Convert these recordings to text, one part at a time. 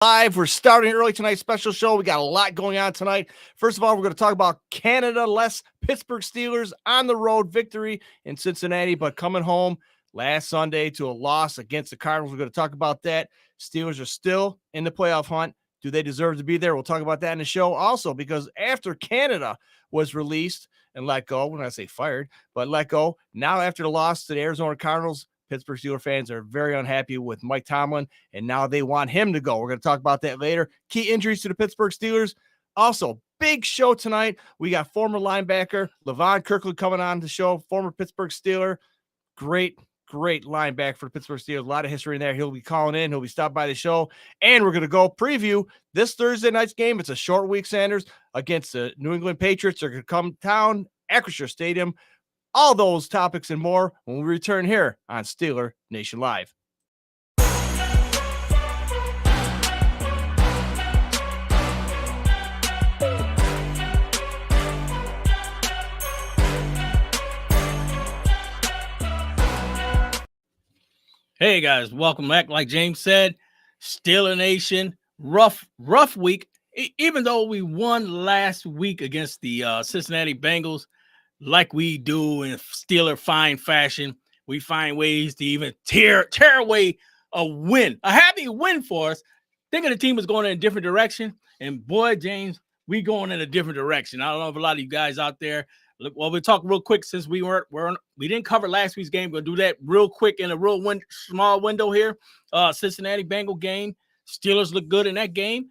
Live. We're starting early tonight. Special show. We got a lot going on tonight. First of all, we're going to talk about Canada less Pittsburgh Steelers on the road victory in Cincinnati, but coming home last Sunday to a loss against the Cardinals. We're going to talk about that. Steelers are still in the playoff hunt. Do they deserve to be there? We'll talk about that in the show also, because after Canada was released and let go, when I say fired, but let go, now after the loss to the Arizona Cardinals, Pittsburgh Steelers fans are very unhappy with Mike Tomlin, and now they want him to go. We're going to talk about that later. Key injuries to the Pittsburgh Steelers. Also, big show tonight. We got former linebacker Levon Kirkland coming on the show, former Pittsburgh Steeler. Great linebacker for the Pittsburgh Steelers. A lot of history in there. He'll be calling in. He'll be stopped by the show. And we're going to go preview this Thursday night's game. It's a short week, Sanders, against the New England Patriots. They're going to come down, Acrisure Stadium. All those topics and more when we return here on Steeler Nation Live. Hey guys, welcome back. Like James said, Steeler Nation, rough week. Even though we won last week against the Cincinnati Bengals, like we do in Steeler fine fashion, we find ways to even tear away a win, a happy win for us. Thinking the team was going in a different direction, and boy, James, we going in a different direction. I don't know if a lot of you guys out there. Well, we'll talk real quick since we didn't cover last week's game. We're gonna do that real quick in a real small window here. Cincinnati Bengal game. Steelers look good in that game.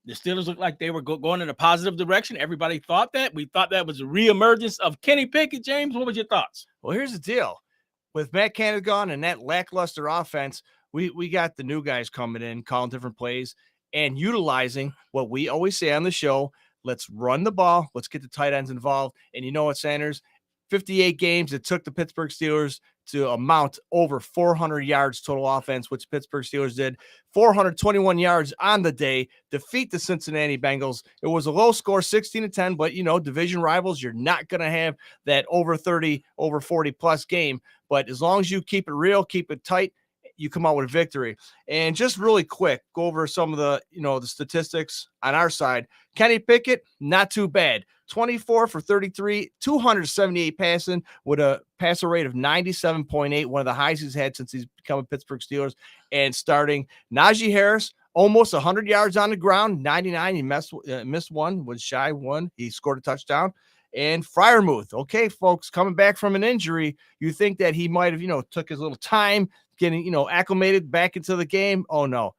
The Steelers looked like they were going in a positive direction. Everybody thought that. We thought that was a reemergence of Kenny Pickett. James, what was your thoughts? Well, here's the deal. With Matt Canada gone and that lackluster offense, we got the new guys coming in, calling different plays, and utilizing what we always say on the show. Let's run the ball. Let's get the tight ends involved. And you know what, Sanders? 58 games it took the Pittsburgh Steelers to amount over 400 yards total offense, which Pittsburgh Steelers did. 421 yards on the day, defeat the Cincinnati Bengals. It was a low score, 16-10, but, division rivals, you're not going to have that over 30, over 40-plus game. But as long as you keep it real, keep it tight, you come out with a victory. And just really quick, go over some of the, the statistics on our side. Kenny Pickett, not too bad. 24 for 33, 278 passing with a passer rate of 97.8, one of the highest he's had since he's become a Pittsburgh Steelers. And starting Najee Harris, almost 100 yards on the ground, 99. He missed one, was shy one. He scored a touchdown. And Freiermuth, okay, folks, coming back from an injury, you think that he might have, took his little time getting, acclimated back into the game. Oh, no.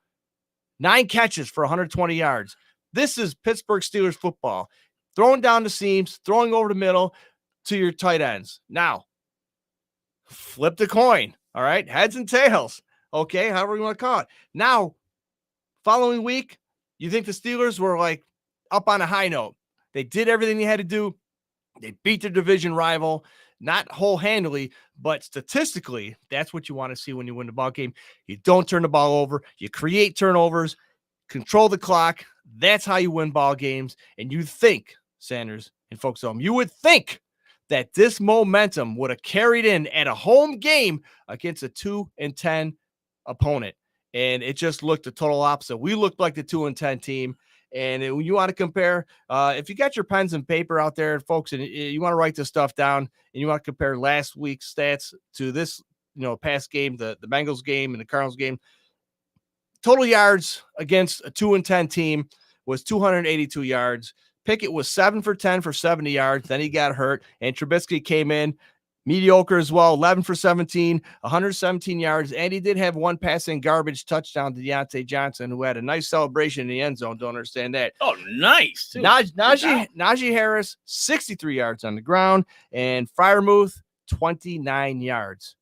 9 catches for 120 yards. This is Pittsburgh Steelers football. Throwing down the seams, throwing over the middle to your tight ends. Now, flip the coin, all right? Heads and tails, okay? However you want to call it. Now, following week, you think the Steelers were, up on a high note. They did everything they had to do. They beat their division rival, not whole-handedly, but statistically, that's what you want to see when you win the ball game. You don't turn the ball over. You create turnovers, control the clock. That's how you win ball games. And you think, Sanders and folks at home, you would think that this momentum would have carried in at a home game against a 2-10 opponent. And it just looked the total opposite. We looked like the 2-10 team. And when you want to compare, if you got your pens and paper out there, folks, and you want to write this stuff down and you want to compare last week's stats to this, past game, the Bengals game and the Cardinals game, total yards against a 2-10 team was 282 yards. Pickett was 7 for 10 for 70 yards. Then he got hurt, and Trubisky came in mediocre as well, 11 for 17, 117 yards, and he did have one passing garbage touchdown to Deontay Johnson, who had a nice celebration in the end zone. Don't understand that. Oh, nice. Najee Harris, 63 yards on the ground, and Freiermuth, 29 yards.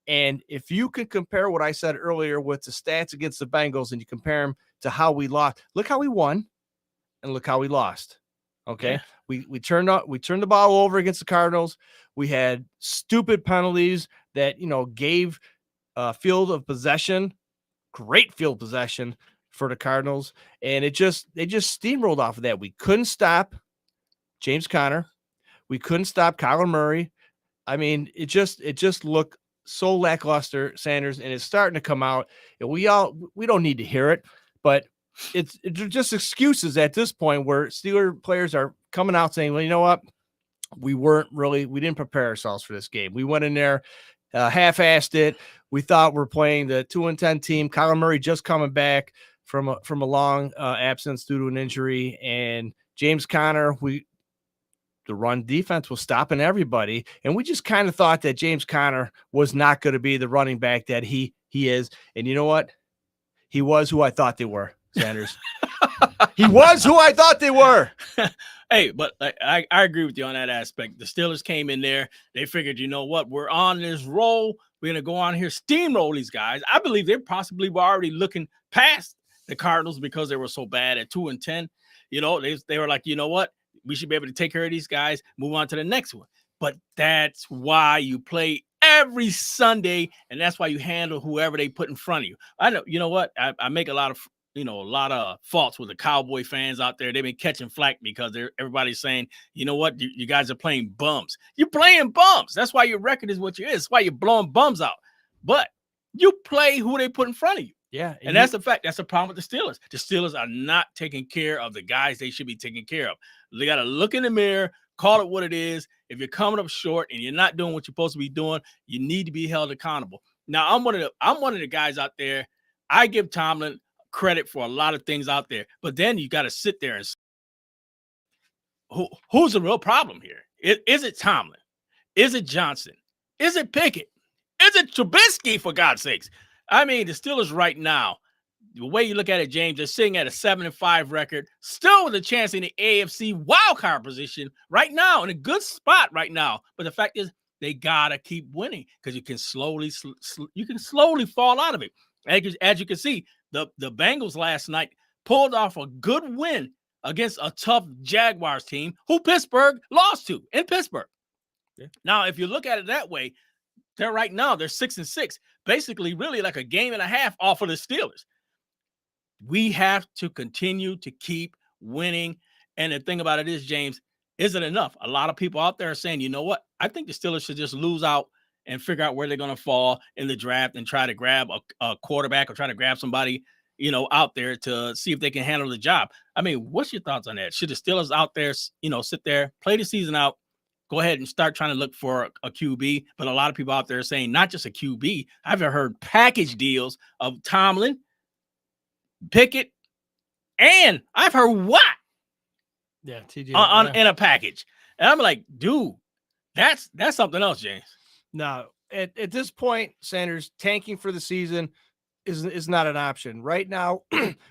And if you can compare what I said earlier with the stats against the Bengals and you compare them to how we lost, look how we won and look how we lost. Okay. Yeah. We turned the ball over against the Cardinals. We had stupid penalties that, gave field of possession, great field possession for the Cardinals. And they just steamrolled off of that. We couldn't stop James Conner. We couldn't stop Kyler Murray. I mean, it just looked so lackluster, Sanders, and it's starting to come out. And we don't need to hear it, but it's just excuses at this point where Steeler players are coming out saying, well, you know what? We didn't prepare ourselves for this game. We went in there, half-assed it. We thought we're playing the 2-10 team. Kyler Murray just coming back from a long absence due to an injury, and James Conner, the run defense was stopping everybody, and we just kind of thought that James Conner was not going to be the running back that he is. And you know what? He was who I thought they were, Sanders. He was who I thought they were. Hey, but I agree with you on that aspect. The Steelers came in there. They figured, you know what? We're on this roll. We're going to go on here, steamroll these guys. I believe they possibly were already looking past the Cardinals because they were so bad at 2-10. You know, they were like, you know what? We should be able to take care of these guys, move on to the next one. But that's why you play every Sunday, and that's why you handle whoever they put in front of you. I know, you know what? I make a lot of faults with the Cowboy fans out there. They've been catching flack because everybody's saying, you know what, you guys are playing bums. You're playing bums. That's why your record is what you is. That's why you're blowing bums out. But you play who they put in front of you. Yeah. And that's the fact. That's the problem with the Steelers. The Steelers are not taking care of the guys they should be taking care of. They got to look in the mirror, call it what it is. If you're coming up short and you're not doing what you're supposed to be doing, you need to be held accountable. Now, I'm one of the guys out there. I give Tomlin credit for a lot of things out there, but then you got to sit there and say, who's the real problem here? Is it Tomlin? Is it Johnson? Is it Pickett? Is it Trubisky, for God's sakes? I mean, the Steelers right now, the way you look at it, James, they're sitting at a 7-5 record, still with a chance in the AFC wildcard position right now, in a good spot right now. But the fact is, they gotta keep winning because you can slowly fall out of it. As you can see, the Bengals last night pulled off a good win against a tough Jaguars team who Pittsburgh lost to in Pittsburgh. Yeah. Now, if you look at it that way, they're 6-6, basically really like a game and a half off of the Steelers. We have to continue to keep winning. And the thing about it is, James, is it enough? A lot of people out there are saying, you know what? I think the Steelers should just lose out and figure out where they're going to fall in the draft and try to grab a quarterback or try to grab somebody, out there to see if they can handle the job. I mean, what's your thoughts on that? Should the Steelers out there, sit there, play the season out, go ahead and start trying to look for a QB? But a lot of people out there are saying not just a QB. I've heard package deals of Tomlin, Pickett, and I've heard Watt. Yeah, TJ in a package. And I'm like, dude, that's something else, James. No, at this point, Sanders, tanking for the season is not an option. Right now,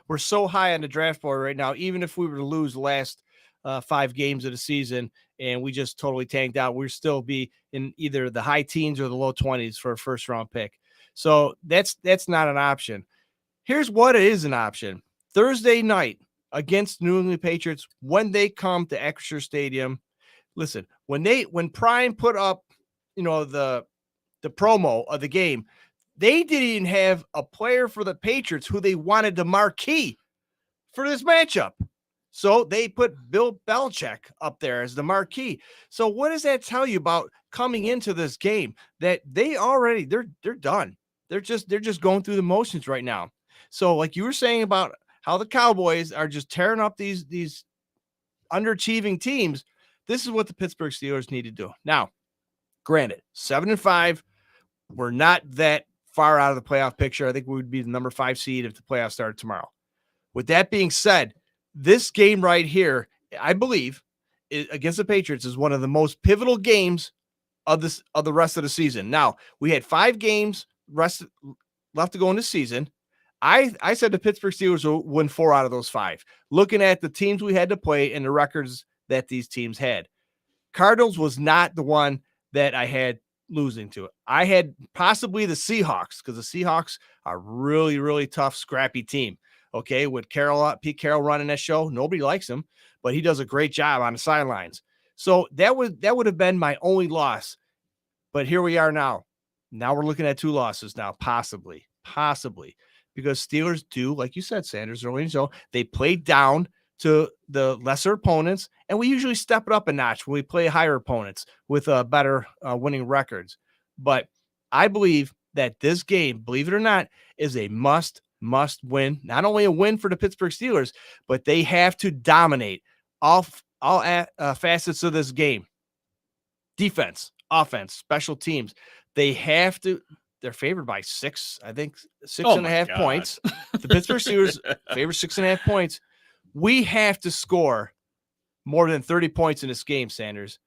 we're so high on the draft board right now, even if we were to lose the last 5 games of the season and we just totally tanked out, we'd still be in either the high teens or the low 20s for a first-round pick. So that's not an option. Here's what is an option. Thursday night against New England Patriots, when they come to Acrisure Stadium, listen, when Prime put up, the promo of the game, they didn't even have a player for the Patriots who they wanted to marquee for this matchup. So they put Bill Belichick up there as the marquee. So what does that tell you about coming into this game? That they're done. They're just going through the motions right now. So like you were saying about how the Cowboys are just tearing up these underachieving teams, this is what the Pittsburgh Steelers need to do. Now, granted, 7-5, we're not that far out of the playoff picture. I think we would be the number 5 seed if the playoffs started tomorrow. With that being said, this game right here, I believe, against the Patriots is one of the most pivotal games of the rest of the season. Now, we had 5 games left to go in the season. I said the Pittsburgh Steelers will win 4 out of those 5, looking at the teams we had to play and the records that these teams had. Cardinals was not the one that I had losing to it. I had possibly the Seahawks, because the Seahawks are really, really tough, scrappy team. Okay, with Pete Carroll running that show, nobody likes him, but he does a great job on the sidelines. So that would have been my only loss. But here we are now. Now we're looking at 2 losses now, possibly, because Steelers do, like you said, Sanders, early in the show, they play down to the lesser opponents, and we usually step it up a notch when we play higher opponents with better winning records. But I believe that this game, believe it or not, is a must must win. Not only a win for the Pittsburgh Steelers, but they have to dominate all facets of this game. Defense, offense, special teams. They have to. They're favored by 6, I think 6.5 points. The Pittsburgh Steelers favored 6.5 points. We have to score more than 30 points in this game, Sanders.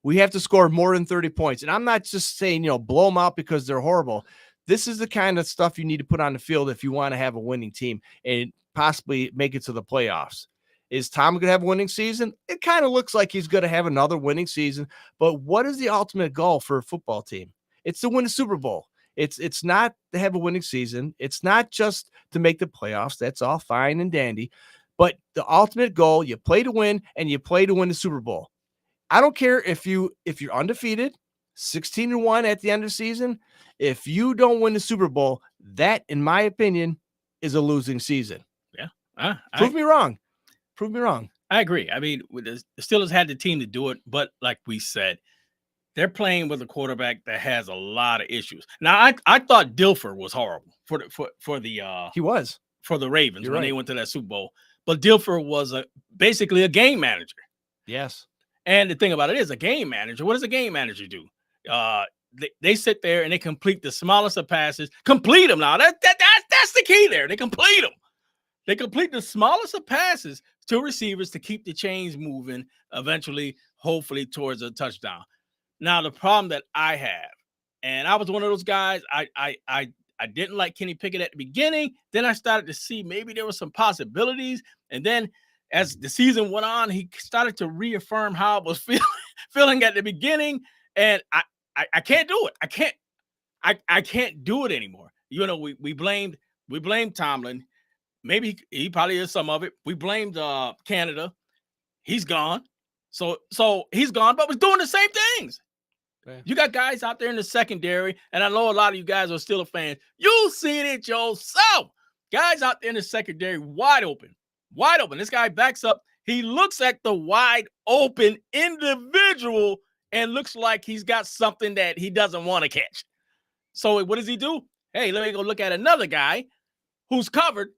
We have to score more than 30 points. And I'm not just saying, blow them out because they're horrible. This is the kind of stuff you need to put on the field if you want to have a winning team and possibly make it to the playoffs. Is Tom going to have a winning season? It kind of looks like he's going to have another winning season. But what is the ultimate goal for a football team? It's to win a Super Bowl. It's not to have a winning season. It's not just to make the playoffs. That's all fine and dandy. But the ultimate goal, you play to win, and you play to win the Super Bowl. I don't care if you're undefeated, 16-1 at the end of the season. If you don't win the Super Bowl, that, in my opinion, is a losing season. Yeah. Prove me wrong. Prove me wrong. I agree. I mean, the Steelers had the team to do it, but like we said, they're playing with a quarterback that has a lot of issues. Now, I thought Dilfer was horrible for the he was for the Ravens You're when right. they went to that Super Bowl, but Dilfer was basically a game manager. Yes. And the thing about it is, a game manager. What does a game manager do? They sit there and they complete the smallest of passes. Complete them now. That's the key there. They complete them. They complete the smallest of passes to receivers to keep the chains moving. Eventually, hopefully, towards a touchdown. Now, the problem that I have, and I was one of those guys. I didn't like Kenny Pickett at the beginning. Then I started to see maybe there were some possibilities, and then as the season went on, he started to reaffirm how I was feeling at the beginning, and I can't do it. I can't do it anymore. We blamed Tomlin. Maybe he probably is some of it. We blamed Canada. He's gone. So he's gone, but was doing the same things. Okay. You got guys out there in the secondary, and I know a lot of you guys are still fans. You seen it yourself. Guys out there in the secondary, wide open. Wide open. This guy backs up. He looks at the wide open individual and looks like he's got something that he doesn't want to catch. So what does he do? Hey, let me go look at another guy who's covered.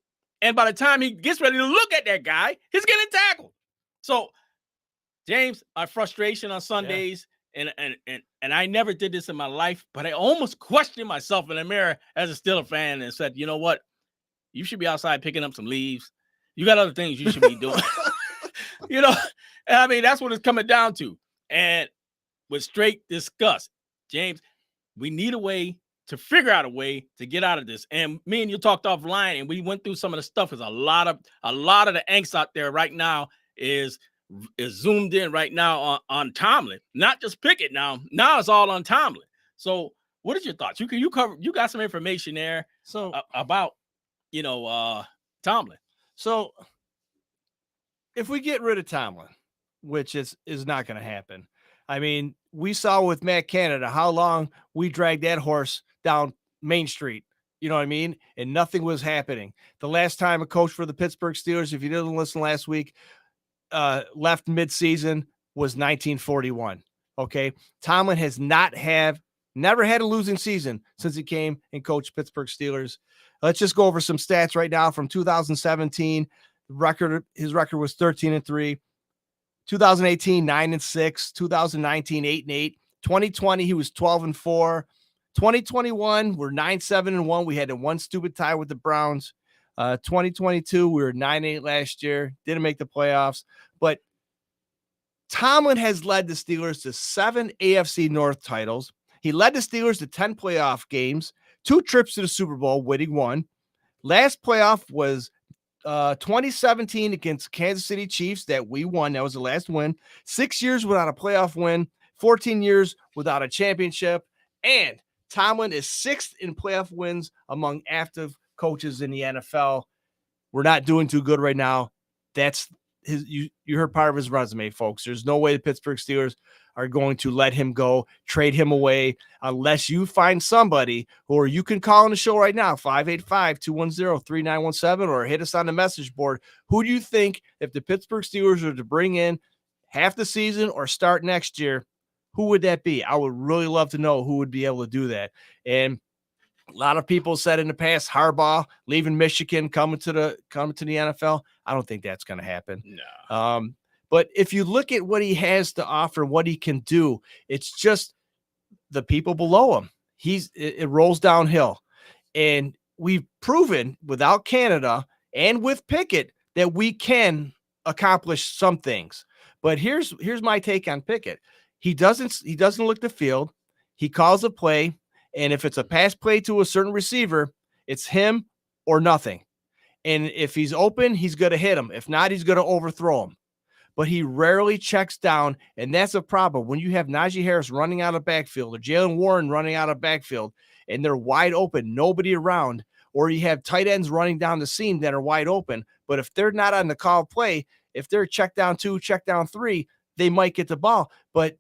And by the time he gets ready to look at that guy, he's getting tackled. So, James, our frustration on Sundays, and I never did this in my life, but I almost questioned myself in the mirror as a Steelers fan and said, you know what? You should be outside picking up some leaves. You got other things you should be doing. And I mean, that's what it's coming down to. And with straight disgust, James, we need a way to figure out a way to get out of this. And me and you talked offline, and we went through some of the stuff. Because a lot of the angst out there right now is zoomed in right now on Tomlin, not just Pickett. Now it's all on Tomlin. So, what is your thoughts? You got some information there. So about Tomlin. So, if we get rid of Tomlin, which is not going to happen. I mean, we saw with Matt Canada how long we dragged that horse down Main Street. You know what I mean? And nothing was happening. The last time a coach for the Pittsburgh Steelers, if you didn't listen last week, left midseason was 1941. Okay. Tomlin has never had a losing season since he came and coached Pittsburgh Steelers. Let's just go over some stats right now from 2017. His record was 13-3. 2018, 9-6. 2019, 8-8. 2020, he was 12-4. 2021, we're 9-7-1. We had a one stupid tie with the Browns. 2022, we were 9-8 last year. Didn't make the playoffs. But Tomlin has led the Steelers to 7 AFC North titles. He led the Steelers to 10 playoff games, 2 trips to the Super Bowl, winning 1. Last playoff was 2017 against Kansas City Chiefs that we won. That was the last win. 6 years without a playoff win, 14 years without a championship. And Tomlin is 6th in playoff wins among active coaches in the NFL. We're not doing too good right now. That's you heard part of his resume, folks. There's no way the Pittsburgh Steelers are going to let him go, trade him away, unless you find somebody, or you can call on the show right now, 585-210-3917, or hit us on the message board. Who do you think, if the Pittsburgh Steelers are to bring in half the season or start next year, who would that be? I would really love to know who would be able to do that. And A lot of people said in the past, Harbaugh leaving Michigan, coming to the NFL. I don't think that's going to happen. No. But if you look at what he has to offer, what he can do, it's just the people below him. It rolls downhill. And we've proven without Canada and with Pickett that we can accomplish some things. But here's my take on Pickett. He doesn't look the field. He calls a play, and if it's a pass play to a certain receiver, it's him or nothing. And if he's open, he's going to hit him. If not, he's going to overthrow him. But he rarely checks down, and that's a problem. When you have Najee Harris running out of backfield or Jalen Warren running out of backfield, and they're wide open, nobody around, or you have tight ends running down the seam that are wide open, but if they're not on the call play, if they're check down 2, check down 3, they might get the ball. But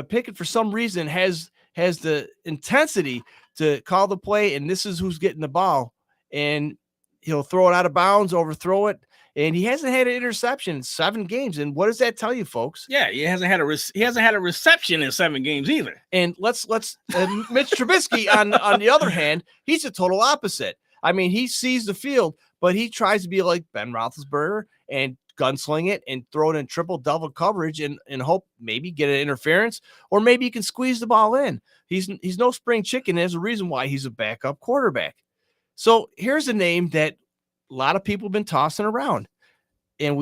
Pickett, for some reason, has the intensity to call the play, and this is who's getting the ball, and he'll throw it out of bounds, overthrow it. And he hasn't had an interception in 7 games. And what does that tell you, folks? Yeah, he hasn't had a reception in 7 games either. And let's Mitch Trubisky on the other hand, he's a total opposite. I mean, he sees the field, but he tries to be like Ben Roethlisberger and gunsling it and throw it in triple-double coverage and hope maybe get an interference, or maybe he can squeeze the ball in. He's no spring chicken. There's a reason why he's a backup quarterback. So here's a name that a lot of people have been tossing around, and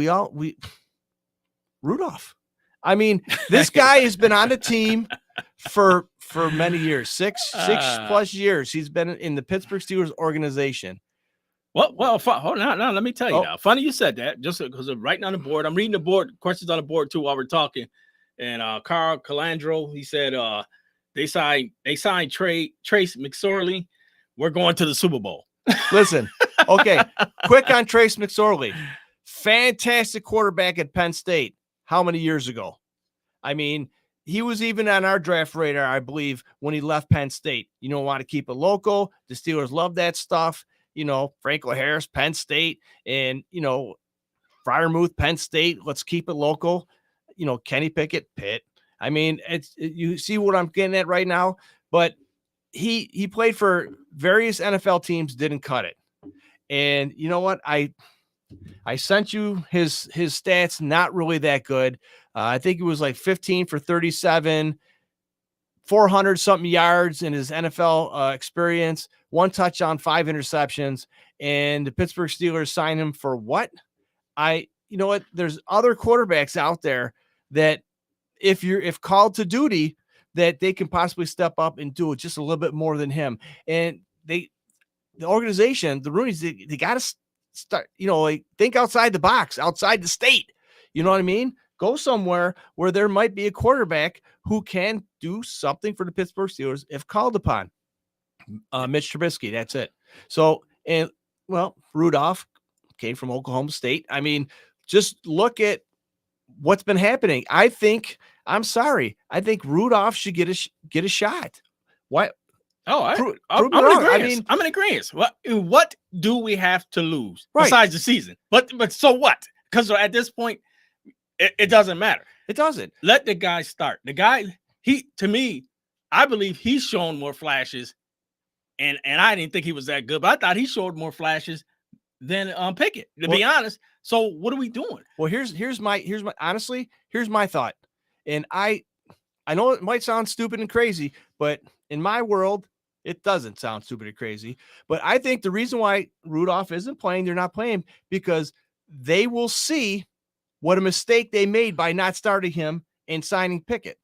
Rudolph. I mean, this guy has been on the team for many years, six plus years. He's been in the Pittsburgh Steelers organization. Well, hold on. Now, let me tell you now. Funny you said that, just because I'm writing on the board. I'm reading the board, questions on the board too while we're talking. And Carl Calandro, he said they signed Trace McSorley. We're going to the Super Bowl. Listen, okay, quick on Trace McSorley. Fantastic quarterback at Penn State. How many years ago? I mean, he was even on our draft radar, I believe, when he left Penn State. You don't want to keep it local. The Steelers love that stuff. You know, Franco Harris, Penn State, and, you know, Freiermuth, Penn State. Let's keep it local. You know, Kenny Pickett, Pitt. I mean, you see what I'm getting at right now, but he played for various NFL teams, didn't cut it. And you know what? I sent you his stats, not really that good. I think it was like 15 for 37, 400 something yards in his NFL experience, 1 touchdown, 5 interceptions, and the Pittsburgh Steelers signed him for what? You know what? There's other quarterbacks out there that if called to duty, that they can possibly step up and do it just a little bit more than him. And the organization, the Roonies, they got to start, you know, like think outside the box, outside the state. You know what I mean? Go somewhere where there might be a quarterback who can do something for the Pittsburgh Steelers if called upon. Mitch Trubisky, that's it. So, and well, Rudolph came from Oklahoma State. I mean, just look at what's been happening. I think Rudolph should get a shot. What? Oh, I'm in agreement. I'm in agreement. What do we have to lose besides the season? But so what? Because at this point, it doesn't matter. It doesn't. Let the guy start. The guy, to me, I believe he's shown more flashes, and I didn't think he was that good, but I thought he showed more flashes than Pickett, to be honest. So what are we doing? Well, here's my thought. And I know it might sound stupid and crazy, but in my world, it doesn't sound stupid and crazy. But I think the reason why Rudolph isn't playing, they're not playing because they will see what a mistake they made by not starting him and signing Pickett.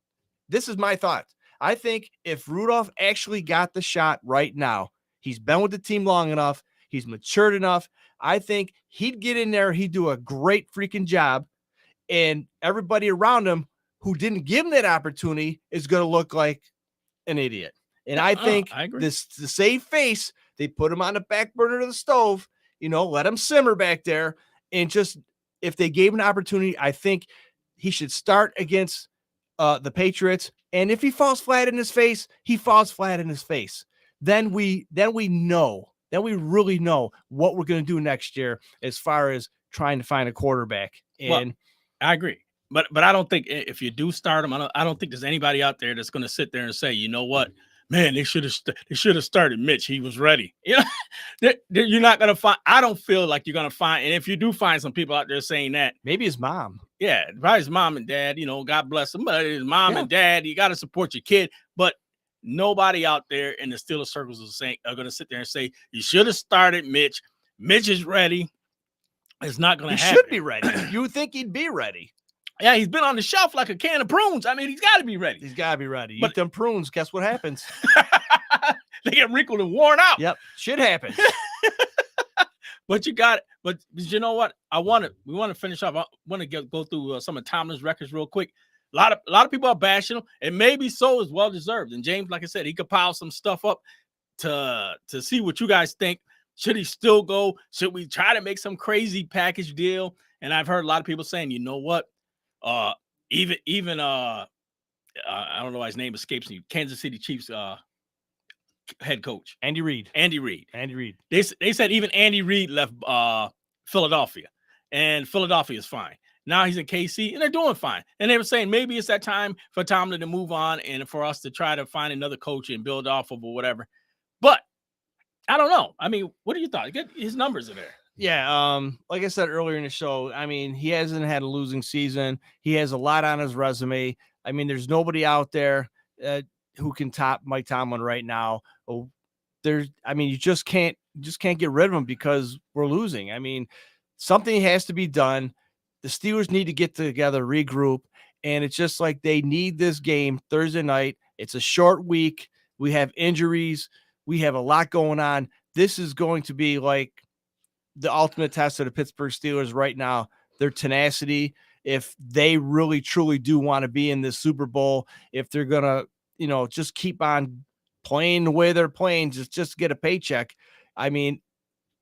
This is my thought. I think if Rudolph actually got the shot right now, he's been with the team long enough, he's matured enough, I think he'd get in there, he'd do a great freaking job, and everybody around him who didn't give him that opportunity is going to look like an idiot. And I think to save face, they put him on the back burner of the stove, you know, let him simmer back there. And just, if they gave him an opportunity, I think he should start against the Patriots. And if he falls flat in his face, he falls flat in his face. Then we really know what we're going to do next year as far as trying to find a quarterback. And I agree. But I don't think if you do start him, I don't think there's anybody out there that's going to sit there and say, you know what, man, they should have started Mitch. He was ready. You know, you're not gonna find. I don't feel like you're gonna find. And if you do find some people out there saying that, maybe his mom. Yeah, probably his mom and dad. You know, God bless them. But his mom and dad, you got to support your kid. But nobody out there in the Steelers circles are going to sit there and say you should have started Mitch. Mitch is ready. It's not going to happen. He should be ready. You would think he'd be ready. Yeah, he's been on the shelf like a can of prunes. I mean, he's got to be ready. He's got to be ready. Eat them prunes. Guess what happens? They get wrinkled and worn out. Yep, shit happens. But you got it. But you know what? We want to finish off. I want to go through some of Tomlin's records real quick. A lot of people are bashing him, and maybe so is well deserved. And James, like I said, he could pile some stuff up to see what you guys think. Should he still go? Should we try to make some crazy package deal? And I've heard a lot of people saying, you know what? Even I don't know why his name escapes me. Kansas City Chiefs head coach Andy Reid. They said even Andy Reid left Philadelphia, and Philadelphia is fine. Now he's in KC, and they're doing fine. And they were saying maybe it's that time for Tomlin to move on and for us to try to find another coach and build off of or whatever. But I don't know. I mean, what do you thought? His numbers are there. Yeah, like I said earlier in the show, I mean, he hasn't had a losing season. He has a lot on his resume. I mean, there's nobody out there who can top Mike Tomlin right now. You just can't get rid of him because we're losing. I mean, something has to be done. The Steelers need to get together, regroup, and it's just like they need this game Thursday night. It's a short week. We have injuries. We have a lot going on. This is going to be like the ultimate test of the Pittsburgh Steelers right now. Their tenacity, if they really, truly do want to be in this Super Bowl, if they're going to, just keep on playing the way they're playing, just get a paycheck. I mean,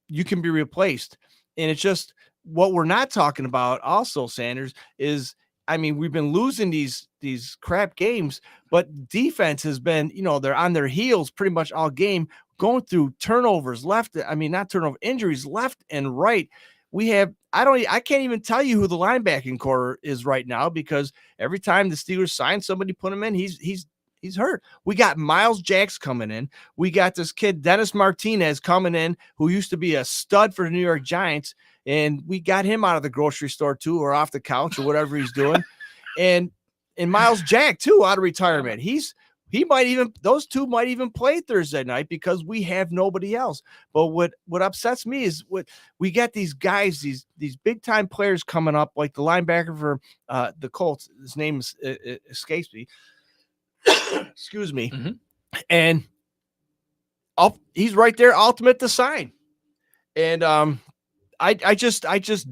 you can be replaced. And it's just what we're not talking about also, Sanders, is, I mean, we've been losing these crap games, but defense has been, they're on their heels pretty much all game, going through turnovers injuries left and right. We have, I can't even tell you who the linebacking core is right now, because every time the Steelers sign somebody, put him in, he's hurt. We got Miles Jacks coming in. We got this kid, Dennis Martinez, coming in, who used to be a stud for the New York Giants. And we got him out of the grocery store too, or off the couch or whatever he's doing. And Miles Jack too, out of retirement. Those two might even play Thursday night because we have nobody else. But what upsets me is we got these guys, these big time players coming up, like the linebacker for the Colts. His name escapes me. Excuse me. Mm-hmm. And he's right there, ultimate to sign. And I just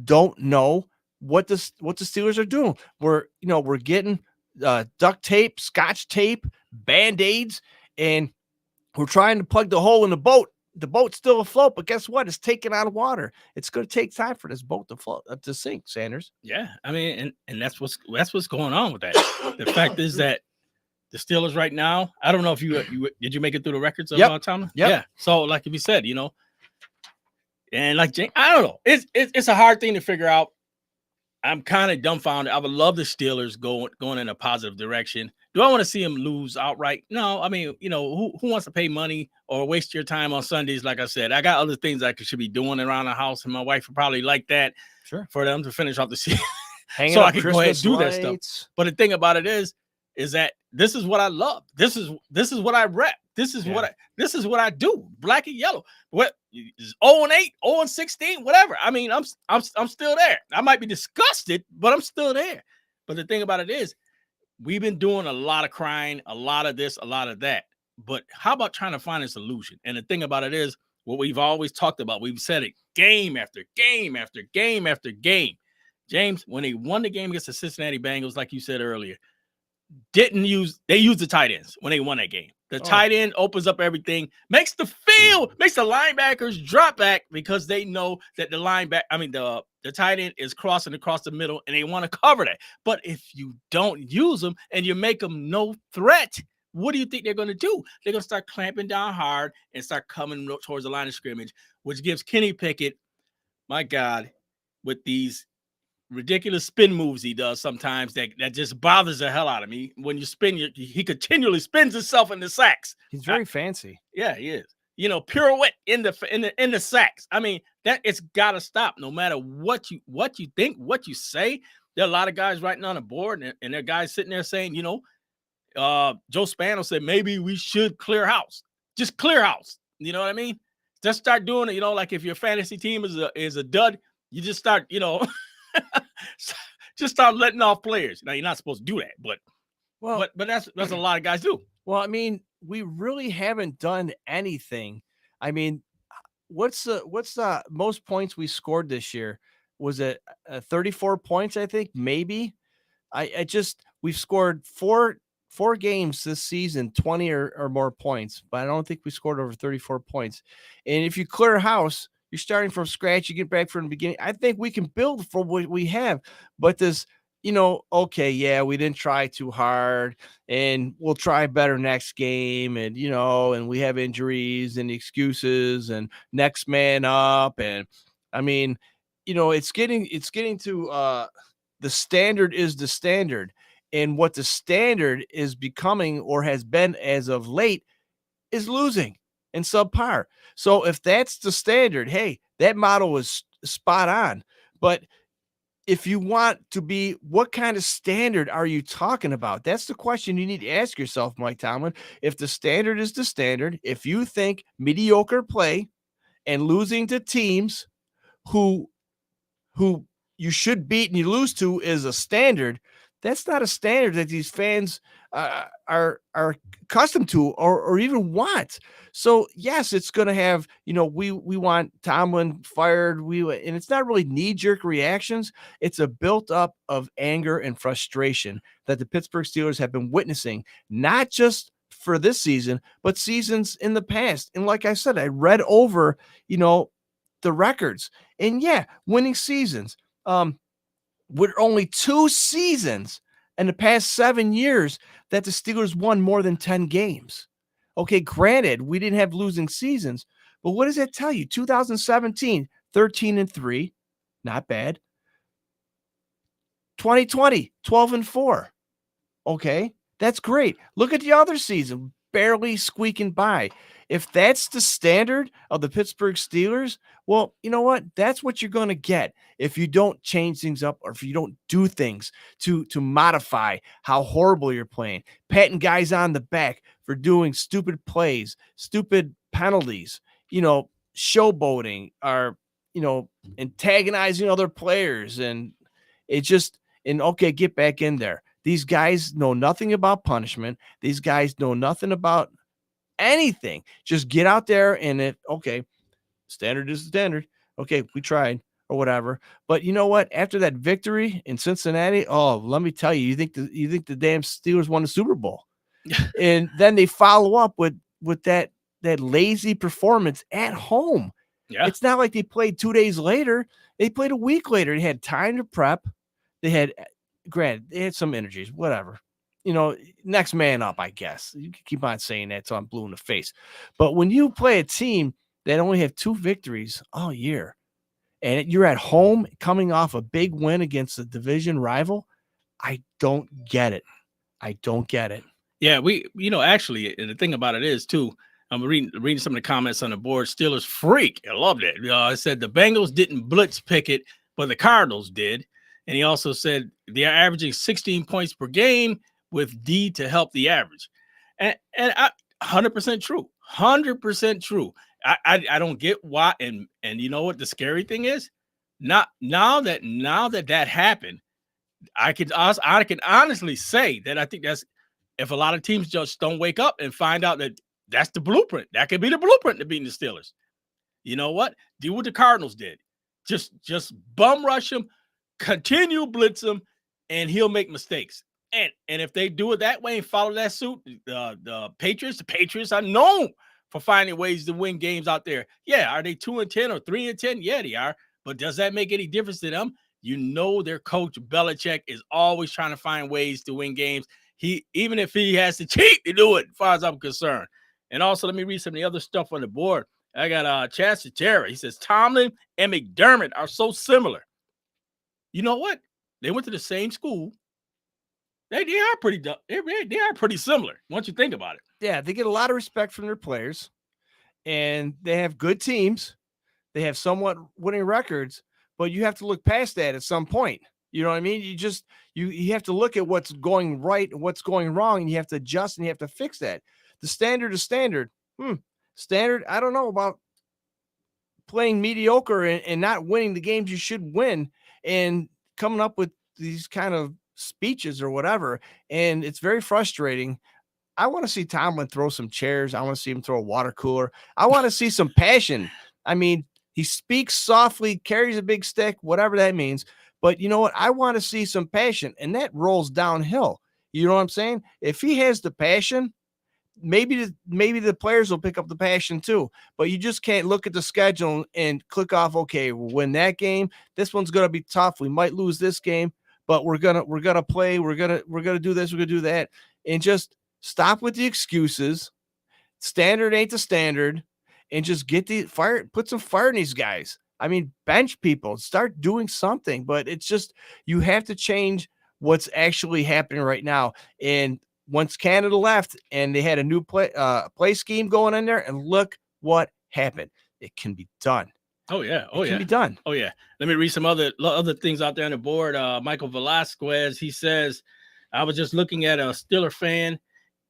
don't know what the Steelers are doing. We're getting duct tape, scotch tape, Band-Aids, and we're trying to plug the hole in the boat. The boat's still afloat, but guess what? It's taken out of water. It's going to take time for this boat to float, to sink, Sanders. Yeah, I mean, and that's what's going on with that. The fact is that the Steelers right now, I don't know if you did you make it through the records of Tomlin? Yep. Yeah. So like you said, and like Jane, I don't know. It's a hard thing to figure out. I'm kind of dumbfounded. I would love the Steelers going in a positive direction. Do I want to see them lose outright? No. I mean, who wants to pay money or waste your time on Sundays? Like I said, I got other things I should be doing around the house, and my wife would probably like that. Sure. For them to finish off the season, so I can go ahead and do that stuff. But the thing about it is that this is what I love. This is what I rep. This is what I do. Black and yellow. What is 0-8, 0-16, whatever. I mean, I'm still there. I might be disgusted, but I'm still there. But the thing about it is, we've been doing a lot of crying, a lot of this, a lot of that. But how about trying to find a solution? And the thing about it is, what we've always talked about, we've said it game after game after game after game. James, when they won the game against the Cincinnati Bengals, like you said earlier, they used the tight ends when they won that game. The tight end opens up everything, makes the linebackers drop back because they know that the tight end is crossing across the middle and they want to cover that. But if you don't use them and you make them no threat, what do you think they're going to do? They're going to start clamping down hard and start coming towards the line of scrimmage, which gives Kenny Pickett, my God, with these ridiculous spin moves he does sometimes that just bothers the hell out of me. When you spin, he continually spins himself in the sacks. He's very fancy. Yeah, he is. Pirouette in the sacks. I mean, that it's got to stop. No matter what you think, what you say. There are a lot of guys writing on the board, and there are guys sitting there saying, Joe Spano said maybe we should clear house. Just clear house. You know what I mean? Just start doing it. Like if your fantasy team is a dud, you just start, just start letting off players. Now you're not supposed to do that, but that's a lot of guys do. Well, I mean, we really haven't done anything. I mean, what's the most points we scored this year? Was it 34 points? I think maybe. We've scored four games this season, 20 or more points, but I don't think we scored over 34 points. And if you clear house, you're starting from scratch. You get back from the beginning. I think we can build from what we have, but this, okay, yeah, we didn't try too hard and we'll try better next game. And, and we have injuries and excuses and next man up. And I mean, it's getting to, the standard is the standard. And what the standard is becoming or has been as of late is losing and subpar. So if that's the standard, hey, that model is spot on. But if you want to be, what kind of standard are you talking about? That's the question you need to ask yourself, Mike Tomlin. If the standard is the standard, if you think mediocre play and losing to teams who you should beat and you lose to is a standard, that's not a standard that these fans are accustomed to or even want. So yes, it's going to have, we want Tomlin fired. And it's not really knee-jerk reactions. It's a built up of anger and frustration that the Pittsburgh Steelers have been witnessing, not just for this season, but seasons in the past. And like I said, I read over, the records, and yeah, winning seasons. With only 2 seasons in the past 7 years that the Steelers won more than 10 games. Okay, granted, we didn't have losing seasons, but what does that tell you? 2017, 13-3, not bad. 2020, 12-4. Okay, that's great. Look at the other season, barely squeaking by. If that's the standard of the Pittsburgh Steelers, well, you know what? That's what you're going to get if you don't change things up or if you don't do things to modify how horrible you're playing. Patting guys on the back for doing stupid plays, stupid penalties, showboating or, antagonizing other players. And okay, get back in there. These guys know nothing about punishment. These guys know nothing about anything. Just get out there and standard is the standard. Okay, we tried or whatever. But you know what? After that victory in Cincinnati, let me tell you, you think the damn Steelers won the Super Bowl. And then they follow up with that lazy performance at home. Yeah. It's not like they played 2 days later. They played a week later. They had time to prep. They had some energies, whatever. Next man up, I guess. You can keep on saying that till I'm blue in the face. But when you play a team that only have 2 victories all year, and you're at home coming off a big win against a division rival, I don't get it. Yeah, actually, the thing about it is, too, I'm reading some of the comments on the board. Steelers freak. I loved it. I said the Bengals didn't blitz Pickett, but the Cardinals did. And he also said they're averaging 16 points per game with D to help the average. And 100% true. 100% true. I don't get why. And you know what the scary thing is? Now that happened, I can honestly say that I think that's, if a lot of teams just don't wake up and find out that that's the blueprint. That could be the blueprint to beating the Steelers. You know what? Do what the Cardinals did. Just bum rush him, continue blitz him, and he'll make mistakes. And if they do it that way and follow that suit, the Patriots are known for finding ways to win games out there. Yeah, are they 2-10 or 3-10? Yeah, they are. But does that make any difference to them? Their coach Belichick is always trying to find ways to win games. Even if he has to cheat to do it, as far as I'm concerned. And also, let me read some of the other stuff on the board. I got Chad Chatera. He says Tomlin and McDermott are so similar. you know what? They went to the same school. They are pretty similar once you think about it. Yeah, they get a lot of respect from their players, and they have good teams. They have somewhat winning records, but you have to look past that at some point. You know what I mean? You have to look at what's going right and what's going wrong, and you have to adjust and you have to fix that. The standard is standard. Standard, I don't know about playing mediocre and not winning the games you should win and coming up with these kind of speeches or whatever. And it's very frustrating. I want to see Tomlin throw some chairs. I want to see him throw a water cooler. I want to see some passion. I mean, he speaks softly, carries a big stick, whatever that means. But you know what? I want to see some passion, and that rolls downhill. You know what I'm saying? If he has the passion, maybe the players will pick up the passion too. But you just can't look at the schedule and click off, okay, we'll win that game. This one's gonna be tough. We might lose this game, but we're gonna play, we're gonna do this, we're gonna do that, and just stop with the excuses. Standard ain't the standard, and just get the fire, put some fire in these guys. I mean, bench people, start doing something, but it's just you have to change what's actually happening right now. And once Canada left and they had a new play scheme going in there, and look what happened. It can be done. Oh yeah. It can be done. Oh yeah. Let me read some other things out there on the board. Michael Velasquez, he says, I was just looking at a Steeler fan,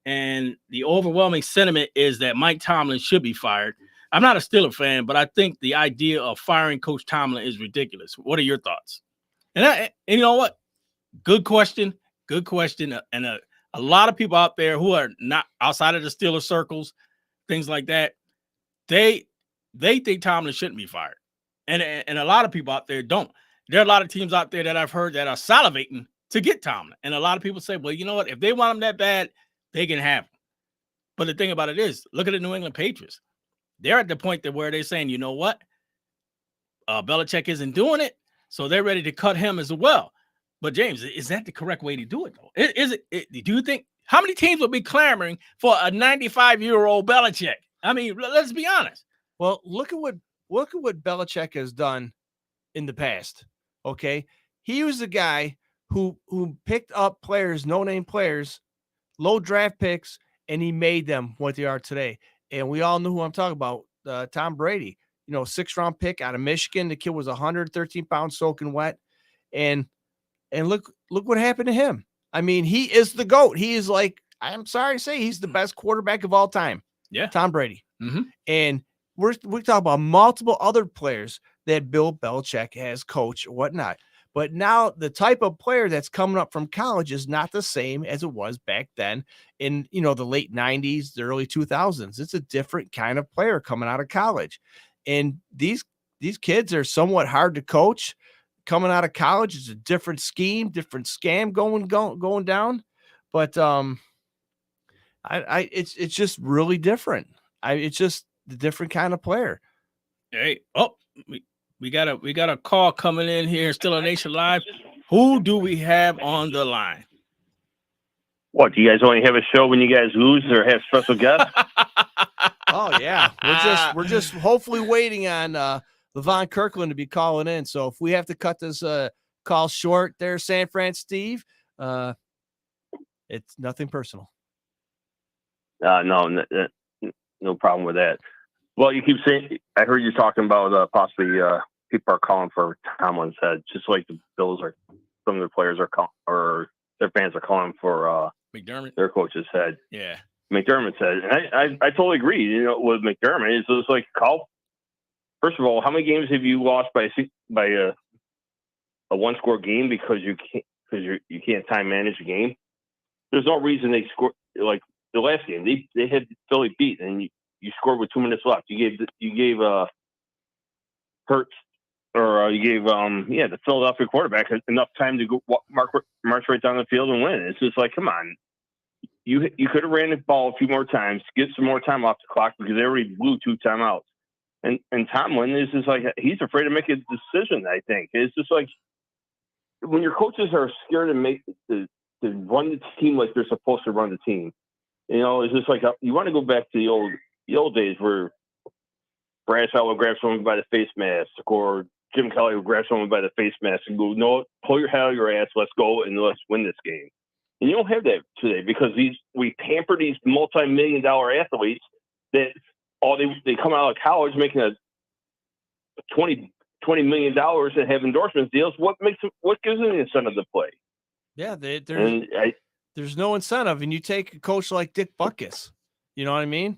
and the overwhelming sentiment is that Mike Tomlin should be fired. I'm not a Steeler fan, but I think the idea of firing Coach Tomlin is ridiculous. What are your thoughts? And you know what? Good question. And a lot of people out there who are not outside of the Steeler circles, things like that, they think Tomlin shouldn't be fired. And a lot of people out there don't. There are a lot of teams out there that I've heard that are salivating to get Tomlin. And a lot of people say, well, you know what? If they want him that bad, they can have him. But the thing about it is, look at the New England Patriots. They're at the point that where they're saying, you know what? Belichick isn't doing it, so they're ready to cut him as well. But James, is that the correct way to do it, though? Is it? Do you think how many teams will be clamoring for a 95-year-old Belichick? I mean, let's be honest. Well, look at what Belichick has done in the past. Okay, he was the guy who picked up players, no-name players, low draft picks, and he made them what they are today. And we all know who I'm talking about, Tom Brady. 6th-round pick out of Michigan. The kid was 113 pounds soaking wet. And look what happened to him. I mean, he is the GOAT. He is like, I'm sorry to say, he's the best quarterback of all time. Yeah. Tom Brady. Mm-hmm. And we're talking about multiple other players that Bill Belichick has coached or whatnot. But now the type of player that's coming up from college is not the same as it was back then in, the late 90s, the early 2000s. It's a different kind of player coming out of college. And these kids are somewhat hard to coach. Coming out of college, it's a different scheme, different scam going down. But it's just really different. It's just the different kind of player. Hey, we got a call coming in here, Still a Nation Live. Who do we have on the line? What, do you guys only have a show when you guys lose or have special guests? Oh yeah, we're just hopefully waiting on Levon Kirkland to be calling in. So if we have to cut this call short, there, San Fran Steve, it's nothing personal. No problem with that. Well, you keep saying, I heard you talking about possibly people are calling for Tomlin's head, just like the Bills are. Some of their players are or their fans are calling for McDermott, their coach's head. Yeah, McDermott's head, and I totally agree. With McDermott, it's just like call. First of all, how many games have you lost by a one-score game because you can't time manage a game? There's no reason they score like the last game. They had Philly beat, and you scored with 2 minutes left. You gave Hurts or you gave the Philadelphia quarterback enough time to go march right down the field and win. It's just like, come on, you could have ran the ball a few more times, get some more time off the clock because they already blew 2 timeouts. And Tomlin is just like, he's afraid to make a decision. I think it's just like when your coaches are scared to run the team like they're supposed to run the team. It's just like you want to go back to the old days where Bradshaw would grab someone by the face mask, or Jim Kelly would grab someone by the face mask and go, "No, pull your head out of your ass. Let's go and let's win this game." And you don't have that today because we pamper these multi-million-dollar athletes that they come out of college making a $20 million and have endorsement deals. What gives them the incentive to play? Yeah, there's no incentive. And you take a coach like Dick Butkus, you know what I mean?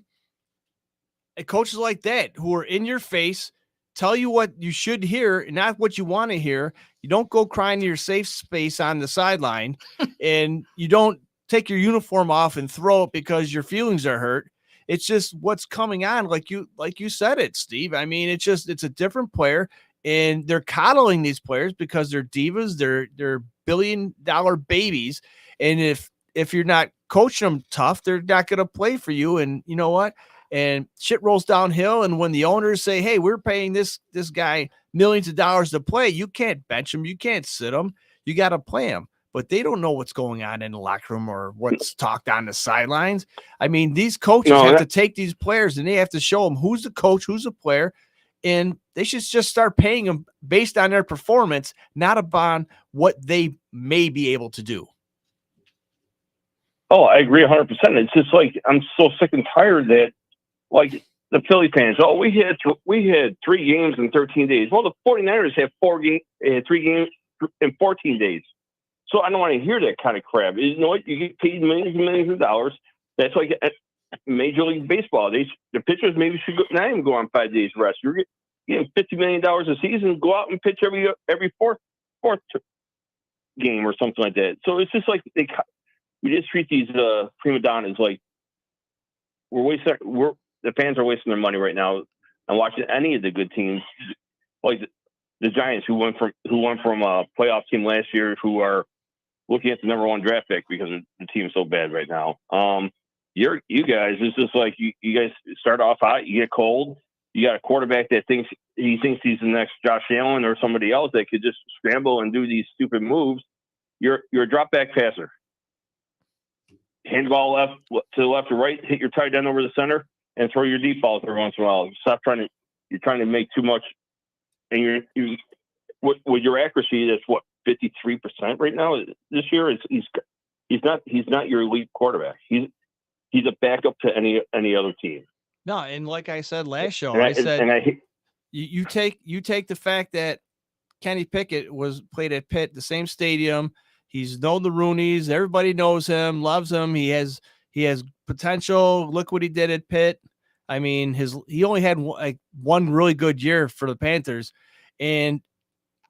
And coaches like that who are in your face, tell you what you should hear, not what you want to hear. You don't go crying to your safe space on the sideline, and you don't take your uniform off and throw it because your feelings are hurt. It's just what's coming on, like you said it, Steve. I mean, it's a different player, and they're coddling these players because they're divas, they're billion-dollar babies, and if you're not coaching them tough, they're not going to play for you. And you know what? And shit rolls downhill. And when the owners say, "Hey, we're paying this guy millions of dollars to play," you can't bench him, you can't sit him, you got to play him. But they don't know what's going on in the locker room or what's talked on the sidelines. I mean, these coaches have to take these players and they have to show them who's the coach, who's the player, and they should just start paying them based on their performance, not upon what they may be able to do. Oh, I agree 100%. It's just like I'm so sick and tired that, like, the Philly fans, we had 3 games in 13 days. Well, the 49ers had 3 games in 14 days. So I don't want to hear that kind of crap. You know what? You get paid millions and millions of dollars. That's like Major League Baseball. The pitchers maybe should not even go on 5 days rest. You're getting $50 million a season. Go out and pitch every fourth game or something like that. So it's just like we just treat these prima donnas like the fans are wasting their money right now on watching any of the good teams, like the Giants, who went from a playoff team last year, who are looking at the number 1 draft pick because the team's so bad right now. You guys, it's just like you guys start off hot, you get cold. You got a quarterback that thinks he's the next Josh Allen or somebody else that could just scramble and do these stupid moves. You're a drop back passer. Hand the ball left to the left or right, hit your tight end over the center, and throw your deep balls every once in a while. You're trying to make too much, and with your accuracy, that's what 53% right now this year. He's not your elite quarterback. He's a backup to any other team. No, and like I said last show, you take the fact that Kenny Pickett played at Pitt, the same stadium. He's known the Rooneys. Everybody knows him, loves him. He has potential. Look what he did at Pitt. I mean, he only had one really good year for the Panthers, and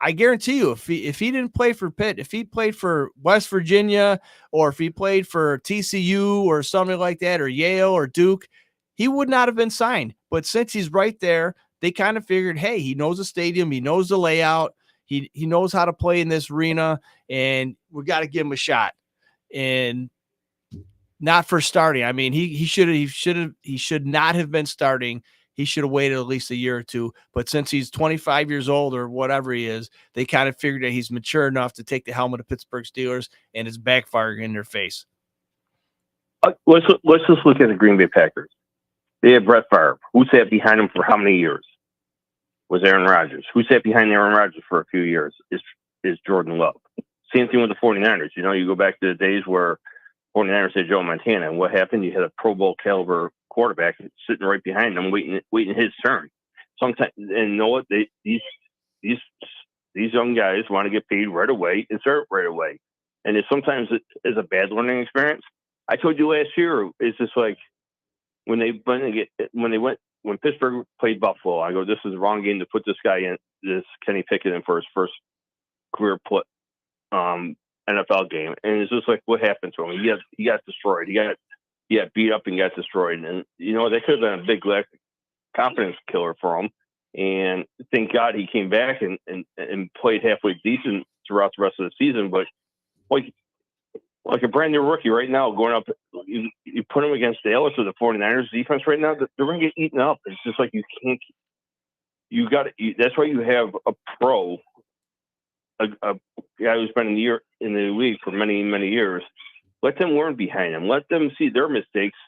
I guarantee you, if he didn't play for Pitt, if he played for West Virginia, or if he played for TCU or something like that, or Yale or Duke, he would not have been signed. But since he's right there, they kind of figured, hey, he knows the stadium, he knows the layout, he knows how to play in this arena, and we got to give him a shot. And not for starting. I mean, he should not have been starting. He should have waited at least a year or two. But since he's 25 years old or whatever he is, they kind of figured that he's mature enough to take the helmet of Pittsburgh Steelers, and it's backfiring in their face. Let's just look at the Green Bay Packers. They have Brett Favre. Who sat behind him for how many years? Was Aaron Rodgers. Who sat behind Aaron Rodgers for a few years? Is Jordan Love. Same thing with the 49ers. You know, you go back to the days where 49ers had Joe Montana, and what happened? You had a Pro Bowl caliber quarterback sitting right behind them, waiting his turn. Sometimes, and you know what? These young guys want to get paid right away and start right away, and sometimes it is a bad learning experience. I told you last year, it's just like when Pittsburgh played Buffalo. I go, this is the wrong game to put this guy in, this Kenny Pickett in for his first career NFL game, and it's just like what happened to him. He got destroyed. He got beat up and got destroyed, and you know that could have been a big confidence killer for him. And thank God he came back and played halfway decent throughout the rest of the season. But like a brand new rookie right now, going up, you put him against Dallas or the 49ers defense right now, they're going to get eaten up. It's just like you can't. That's why you have a pro. A guy who's been in the league for many, many years. Let them learn behind him. Let them see their mistakes.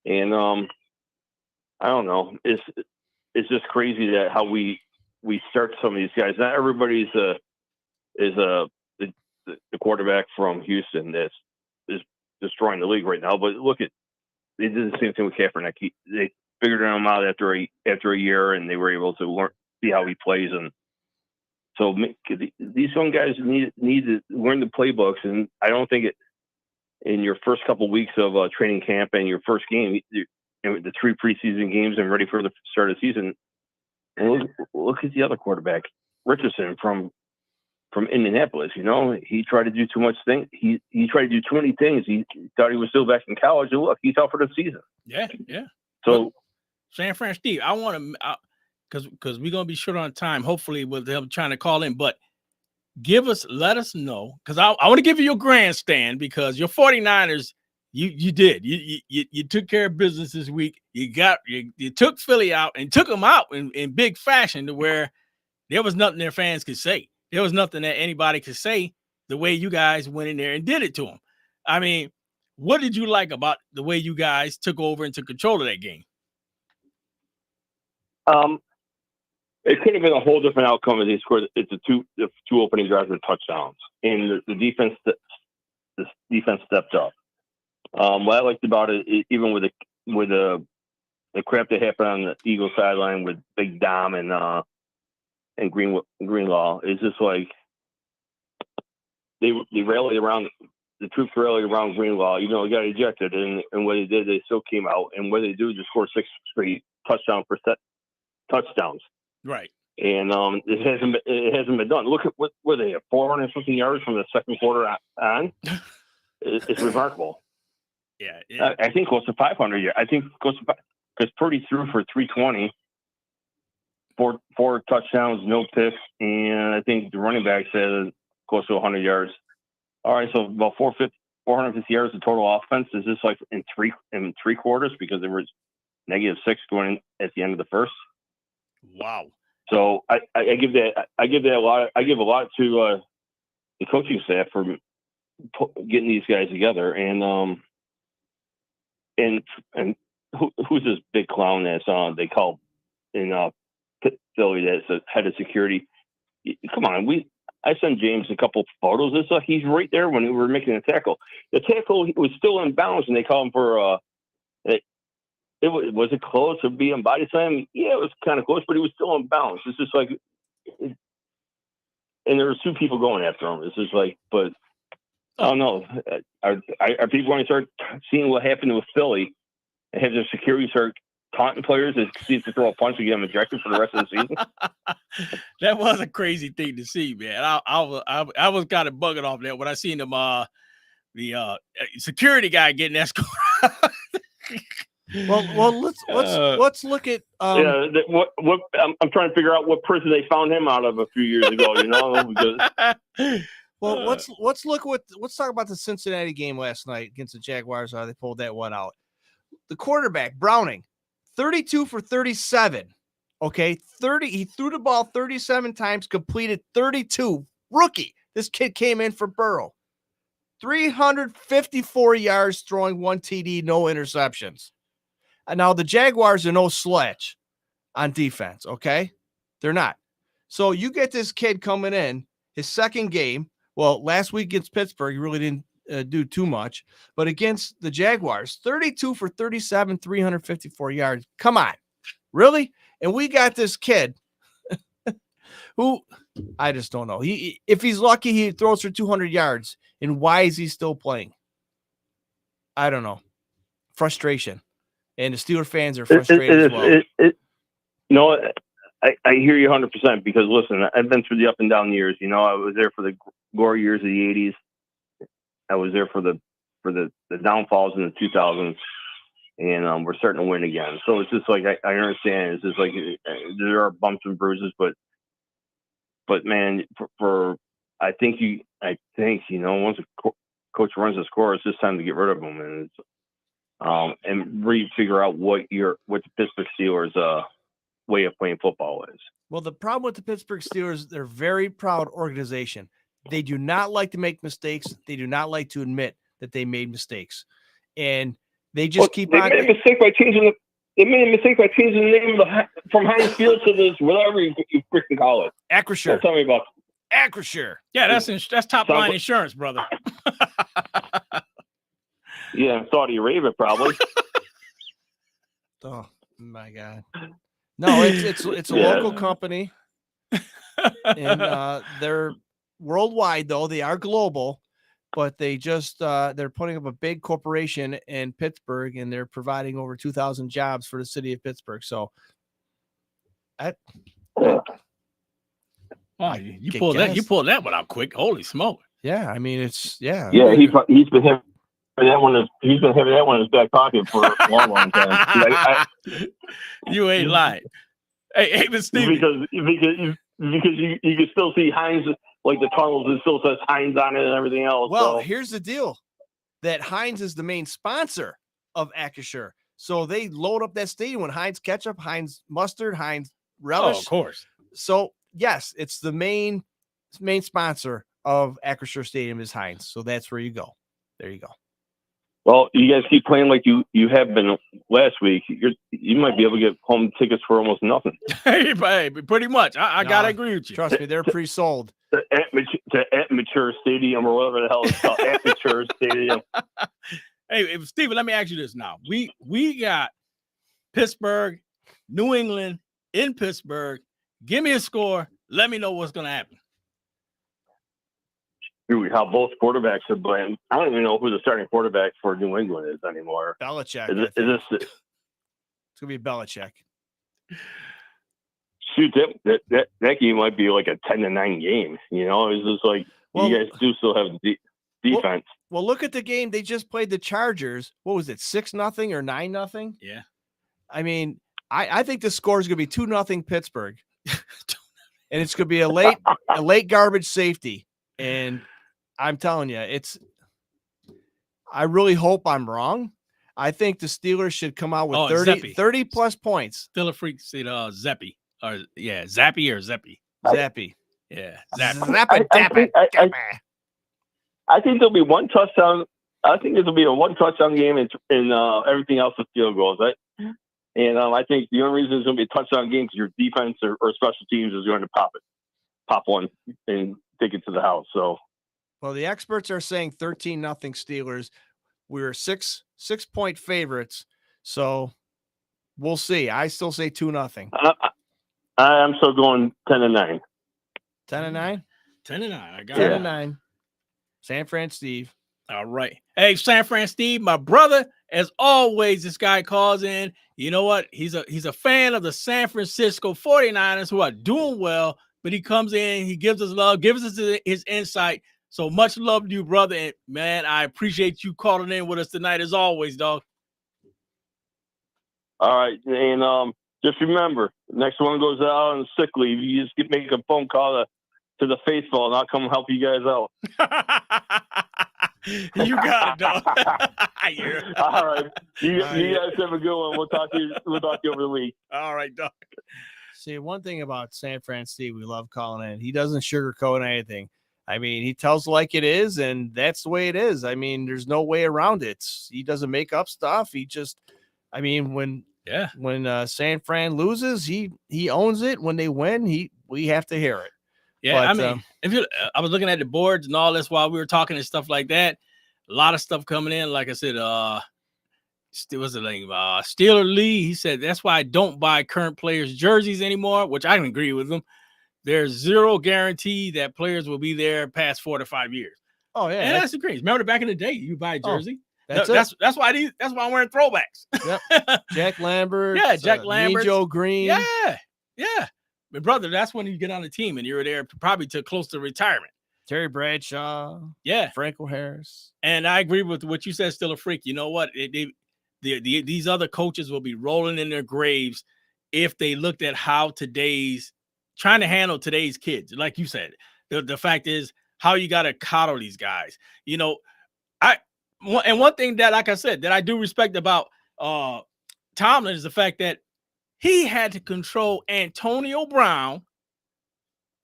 And I don't know. It's just crazy that how we we start some of these guys. Not everybody's the quarterback from Houston that's is destroying the league right now. But look at they did the same thing with Kaepernick. They figured him out after a year, and they were able to see how he plays. And so these young guys need to learn the playbooks. And I don't think in your first couple of weeks of training camp and your first game, the 3 preseason games and ready for the start of the season. And look at the other quarterback, Richardson from Indianapolis. He tried to do too much thing. He tried to do too many things. He thought he was still back in college, and look, he's out for the season. Yeah. So, San Fran, Steve, I want to because we're gonna be short on time. Hopefully, with them trying to call in, but let us know, because I want to give you your grandstand, because your 49ers, you did you took care of business this week. You took Philly out and took them out in big fashion, to where there was nothing their fans could say. There was nothing that anybody could say the way you guys went in there and did it to them. I mean, what did you like about the way you guys took over and took control of that game? It could have been a whole different outcome if they scored. It's the two opening drives with touchdowns, and the defense stepped up. What I liked about it, even with the crap that happened on the Eagles sideline with Big Dom and Greenlaw, is just like they rallied around. The troops rallied around Greenlaw. He got ejected, and what they did, they still came out, and what they do is just score 6 straight touchdowns. Right. And it hasn't been done. Look at what they have, 450 yards from the second quarter on. It's remarkable. Yeah. I think close to 500 yards. I think close to, because Purdy threw for 320, four touchdowns, no picks, and I think the running back said close to 100 yards. All right, so about 450 yards of total offense. Is this like in three quarters, because there was -6 going at the end of the first? Wow. So I give that a lot. I give a lot to the coaching staff for getting these guys together. And who's this big clown that's they call in Philly that's the head of security? Come on, I sent James a couple photos. It's like he's right there when we were making the tackle. The tackle was still in bounds, and they called him for was it close to being body slam? Yeah, it was kind of close, but he was still in bounds. It's just like, and there were 2 people going after him. It's just like, but I don't know. Are people going to start seeing what happened with Philly and have their security start taunting players to see if they throw a punch and get them ejected for the rest of the season? That was a crazy thing to see, man. I was kind of bugging off that when I seen them the security guy getting escorted. Well, let's look at what I'm trying to figure out what prison they found him out of a few years ago. Because well, let's talk about the Cincinnati game last night against the Jaguars. How they pulled that one out. The quarterback Browning, 32 for 37. Okay, 30. He threw the ball 37 times, completed 32. Rookie. This kid came in for Burrow. 354 yards, throwing 1 TD, no interceptions. And now the Jaguars are no slouch on defense, okay? They're not. So you get this kid coming in, his second game. Well, last week against Pittsburgh, he really didn't do too much. But against the Jaguars, 32 for 37, 354 yards. Come on. Really? And we got this kid who I just don't know. If he's lucky, he throws for 200 yards. And why is he still playing? I don't know. Frustration. And the Steeler fans are frustrated as well. I hear you 100%, because listen, I've been through the up and down years. I was there for the glory years of the 80s. I was there for the downfalls in the 2000s, and we're starting to win again. So it's just like I understand. It's just like there are bumps and bruises, but man, I think once a coach runs the score, it's just time to get rid of him and figure out what the Pittsburgh Steelers way of playing football is. Well, the problem with the Pittsburgh Steelers, they're a very proud organization. They do not like to make mistakes. They do not like to admit that they made mistakes, and they just keep on. They made a mistake by changing the name from Heinz Field to this whatever you freaking call it? Acrisure. Tell me about Acrisure. Yeah, that's top line insurance, brother. Yeah, in Saudi Arabia probably. Oh my God. No, it's a local company. And they're worldwide, though. They are global, but they just they're putting up a big corporation in Pittsburgh, and they're providing over 2,000 jobs for the city of Pittsburgh. So Wow, you pulled that one out quick. Holy smoke. Yeah, I mean Yeah, he's been having that one. He's been having that one in his back pocket for a long time. You ain't lying. Hey, but Steve, because you can still see Heinz, like the tunnels, it still says Heinz on it and everything else. Well, so. Here's the deal: that Heinz is the main sponsor of Acrisure, so they load up that stadium with Heinz ketchup, Heinz mustard, Heinz relish. Oh, of course. So yes, it's the main sponsor of Acrisure Stadium is Heinz. So that's where you go. There you go. Well, you guys keep playing like you have been last week. You might be able to get home tickets for almost nothing. Hey, pretty much. I gotta agree with you. Trust me, they're pre-sold. The Amateur Stadium or whatever the hell it's called. Amateur Stadium. Hey, Steven, let me ask you this now. We got Pittsburgh, New England in Pittsburgh. Give me a score. Let me know what's gonna happen. How both quarterbacks are playing. I don't even know who the starting quarterback for New England is anymore. Belichick. It's gonna be Belichick. Shoot, that game might be like a 10-9 game. You know, it's just like you guys do still have defense. Well, look at the game they just played. The Chargers. What was it? 6-0 or 9-0? Yeah. I mean, I think the score is gonna be 2-0 Pittsburgh, and it's gonna be a late garbage safety. And I'm telling you, I really hope I'm wrong. I think the Steelers should come out with 30 plus points. Still a freak said Zeppy. Or yeah, Zappy or Zeppy. Zappy. Yeah. I think there'll be one touchdown. I think it'll be a one touchdown game and everything else is field goals, right? And I think the only reason it's going to be a touchdown game is your defense or special teams is going to pop one and take it to the house. So, well, the experts are saying 13-0 Steelers. We were 6-point favorites, so we'll see. I still say 2-0. I'm still going 10-9. 10-9. 10-9. I got 10-9. San Fran Steve. All right. Hey, San Fran Steve, my brother. As always, this guy calls in. You know what? He's a fan of the San Francisco 49ers who are doing well. But he comes in, he gives us love, gives us his insight. So much love to you, brother. And man, I appreciate you calling in with us tonight as always, dog. All right. And just remember, next one goes out on sick leave. You just make a phone call to the faithful and I'll come help you guys out. You got it, dog. All right. You guys have a good one. We'll talk to you over the week. All right, dog. See, one thing about San Fran Steve, we love calling in. He doesn't sugarcoat anything. I mean, he tells like it is, and that's the way it is. I mean, there's no way around it. He doesn't make up stuff. He just, I mean, when San Fran loses, he owns it. When they win, we have to hear it. Yeah, but, I mean, I was looking at the boards and all this while we were talking and stuff like that. A lot of stuff coming in. Like I said, what's the name? Steeler Lee. He said that's why I don't buy current players' jerseys anymore, which I can agree with him. There's zero guarantee that players will be there past 4 to 5 years. Oh yeah, and that's the great. Remember back in the day, you buy a jersey. That's why I'm wearing throwbacks. Yep. Jack Lambert. Yeah, Jack Lambert. Joe Green. Yeah. But brother, that's when you get on the team and you're there probably to close to retirement. Terry Bradshaw. Yeah. Franco Harris. And I agree with what you said. Still a freak. You know what? These other coaches will be rolling in their graves if they looked at how trying to handle today's kids. Like you said, the fact is how you got to coddle these guys. You know, and one thing that, like I said, that I do respect about Tomlin is the fact that he had to control Antonio Brown,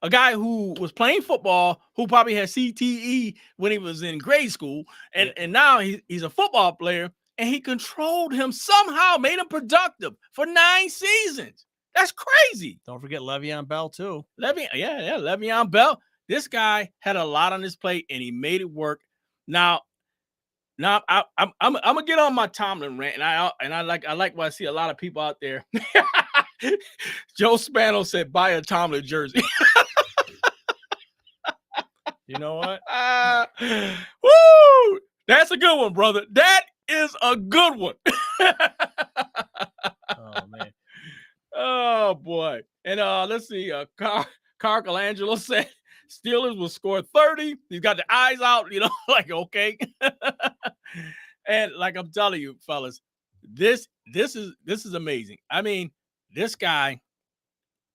a guy who was playing football, who probably had CTE when he was in grade school, and now he's a football player, and he controlled him somehow, made him productive for 9 seasons. That's crazy. Don't forget Le'Veon Bell too. Le'Veon Bell. This guy had a lot on his plate, and he made it work. Now I'm gonna get on my Tomlin rant, and I like what I see a lot of people out there. Joe Spano said, "Buy a Tomlin jersey." You know what? Woo! That's a good one, brother. That is a good one. Oh man. Oh boy. And let's see. Carcolangelo said Steelers will score 30. He's got the eyes out, like okay. And like I'm telling you, fellas, this is amazing. I mean, this guy,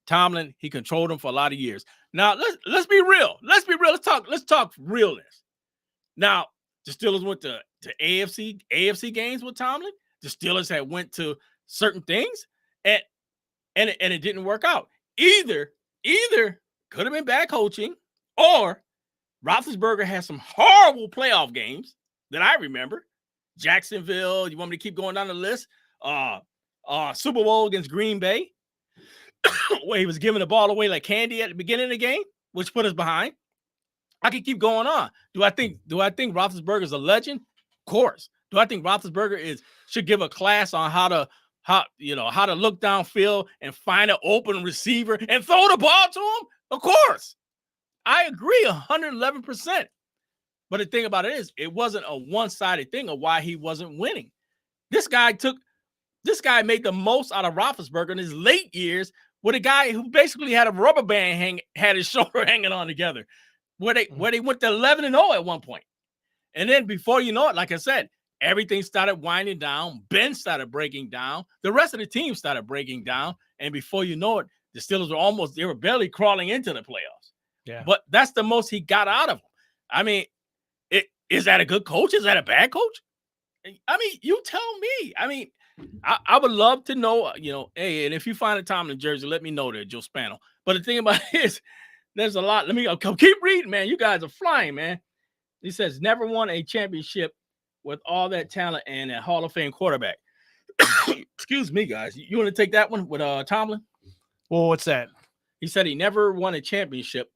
Tomlin, he controlled him for a lot of years. Now let's be real. Let's be real. Let's talk realness. Now, the Steelers went to AFC games with Tomlin. The Steelers had went to certain things, and it didn't work out. Either could have been bad coaching, or Roethlisberger had some horrible playoff games that I remember. Jacksonville, you want me to keep going down the list? Super Bowl against Green Bay, where he was giving the ball away like candy at the beginning of the game, which put us behind. I can keep going on. Do I think Roethlisberger is a legend? Of course. Do I think Roethlisberger should give a class on how to look downfield and find an open receiver and throw the ball to him? Of course. I agree 111%. But the thing about it is, it wasn't a one-sided thing of why he wasn't winning. This guy made the most out of Roethlisberger in his late years with a guy who basically had a rubber band had his shoulder hanging on together, where they went to 11-0 at one point. And then before you know it, like I said, everything started winding down. Ben started breaking down. The rest of the team started breaking down. And before you know it, the Steelers they were barely crawling into the playoffs. Yeah. But that's the most he got out of them. I mean, is that a good coach? Is that a bad coach? I mean, you tell me. I mean, I would love to know, hey, and if you find a Tomlin jersey, let me know there, Joe Spano. But the thing about it is, there's a lot. Let me keep reading, man. You guys are flying, man. He says, never won a championship with all that talent and a Hall of Fame quarterback. Excuse me, guys. You want to take that one with Tomlin? Well, what's that? He said he never won a championship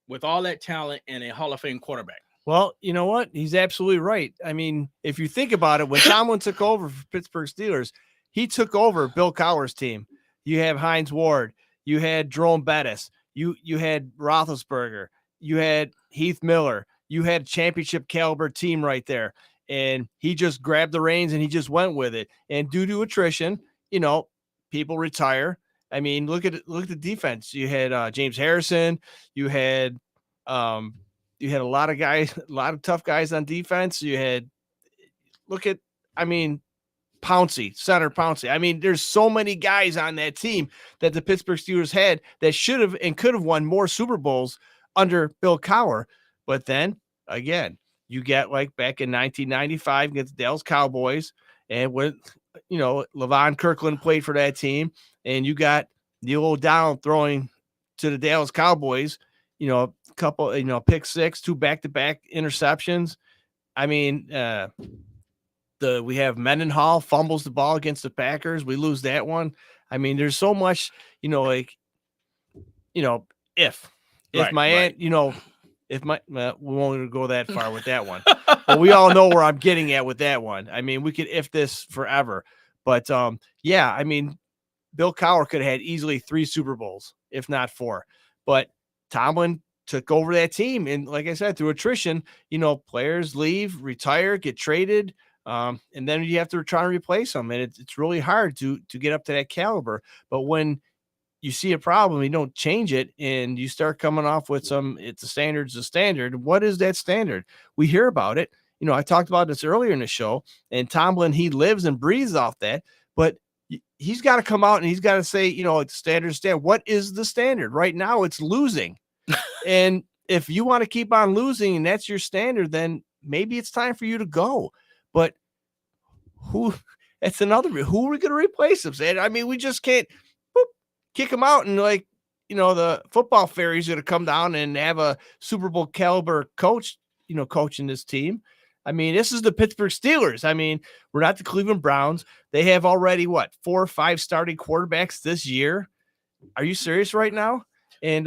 with all that talent and a Hall of Fame quarterback. Well, you know what? He's absolutely right. I mean, if you think about it, when Tomlin took over for Pittsburgh Steelers, he took over Bill Cowher's team. You have Hines Ward. You had Jerome Bettis. You had Roethlisberger. You had Heath Miller. You had a championship caliber team right there. And he just grabbed the reins and he just went with it. And due to attrition, people retire. I mean, look at the defense. You had James Harrison. You had a lot of guys, a lot of tough guys on defense. You had Pouncey, center Pouncey. I mean, there's so many guys on that team that the Pittsburgh Steelers had that should have and could have won more Super Bowls under Bill Cowher. But then again, you get like back in 1995 against the Dallas Cowboys, and when Levon Kirkland played for that team, and you got Neil O'Donnell throwing to the Dallas Cowboys, a couple, pick six, 2 back-to-back interceptions. I mean, we have Mendenhall fumbles the ball against the Packers. We lose that one. I mean, there's so much, if my aunt, we won't go that far with that one, but we all know where I'm getting at with that one. I mean, we could if this forever, but I mean, Bill Cowher could have had easily 3 Super Bowls, if not 4, but Tomlin took over that team. And like I said, through attrition, players leave, retire, get traded. And then you have to try and replace them. And it's really hard to get up to that caliber. But when you see a problem, you don't change it, and you start coming off with it's a standard. What is that standard? We hear about it. I talked about this earlier in the show, and Tomlin, he lives and breathes off that, but he's got to come out and he's got to say, it's standard. What is the standard? Right now it's losing. And if you want to keep on losing and that's your standard, then maybe it's time for you to go. But who are we going to replace him? I mean, we just can't kick him out and the football fairy's going to come down and have a Super Bowl caliber coach, coaching this team. I mean, this is the Pittsburgh Steelers. I mean, we're not the Cleveland Browns. They have already, 4 or 5 starting quarterbacks this year. Are you serious right now? And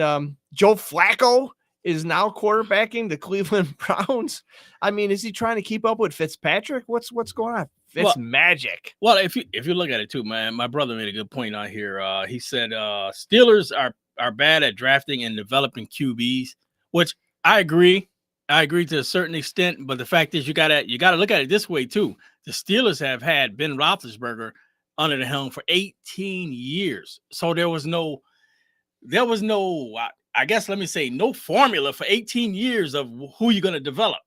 Joe Flacco is now quarterbacking the Cleveland Browns. I mean, is he trying to keep up with Fitzpatrick? What's going on? It's magic. Well, if you look at it too, man, my brother made a good point on here. He said Steelers are bad at drafting and developing QBs, which I agree. I agree to a certain extent, but the fact is you gotta look at it this way too. The Steelers have had Ben Roethlisberger under the helm for 18 years. So there was no, I guess, let me say, no formula for 18 years of who you're going to develop.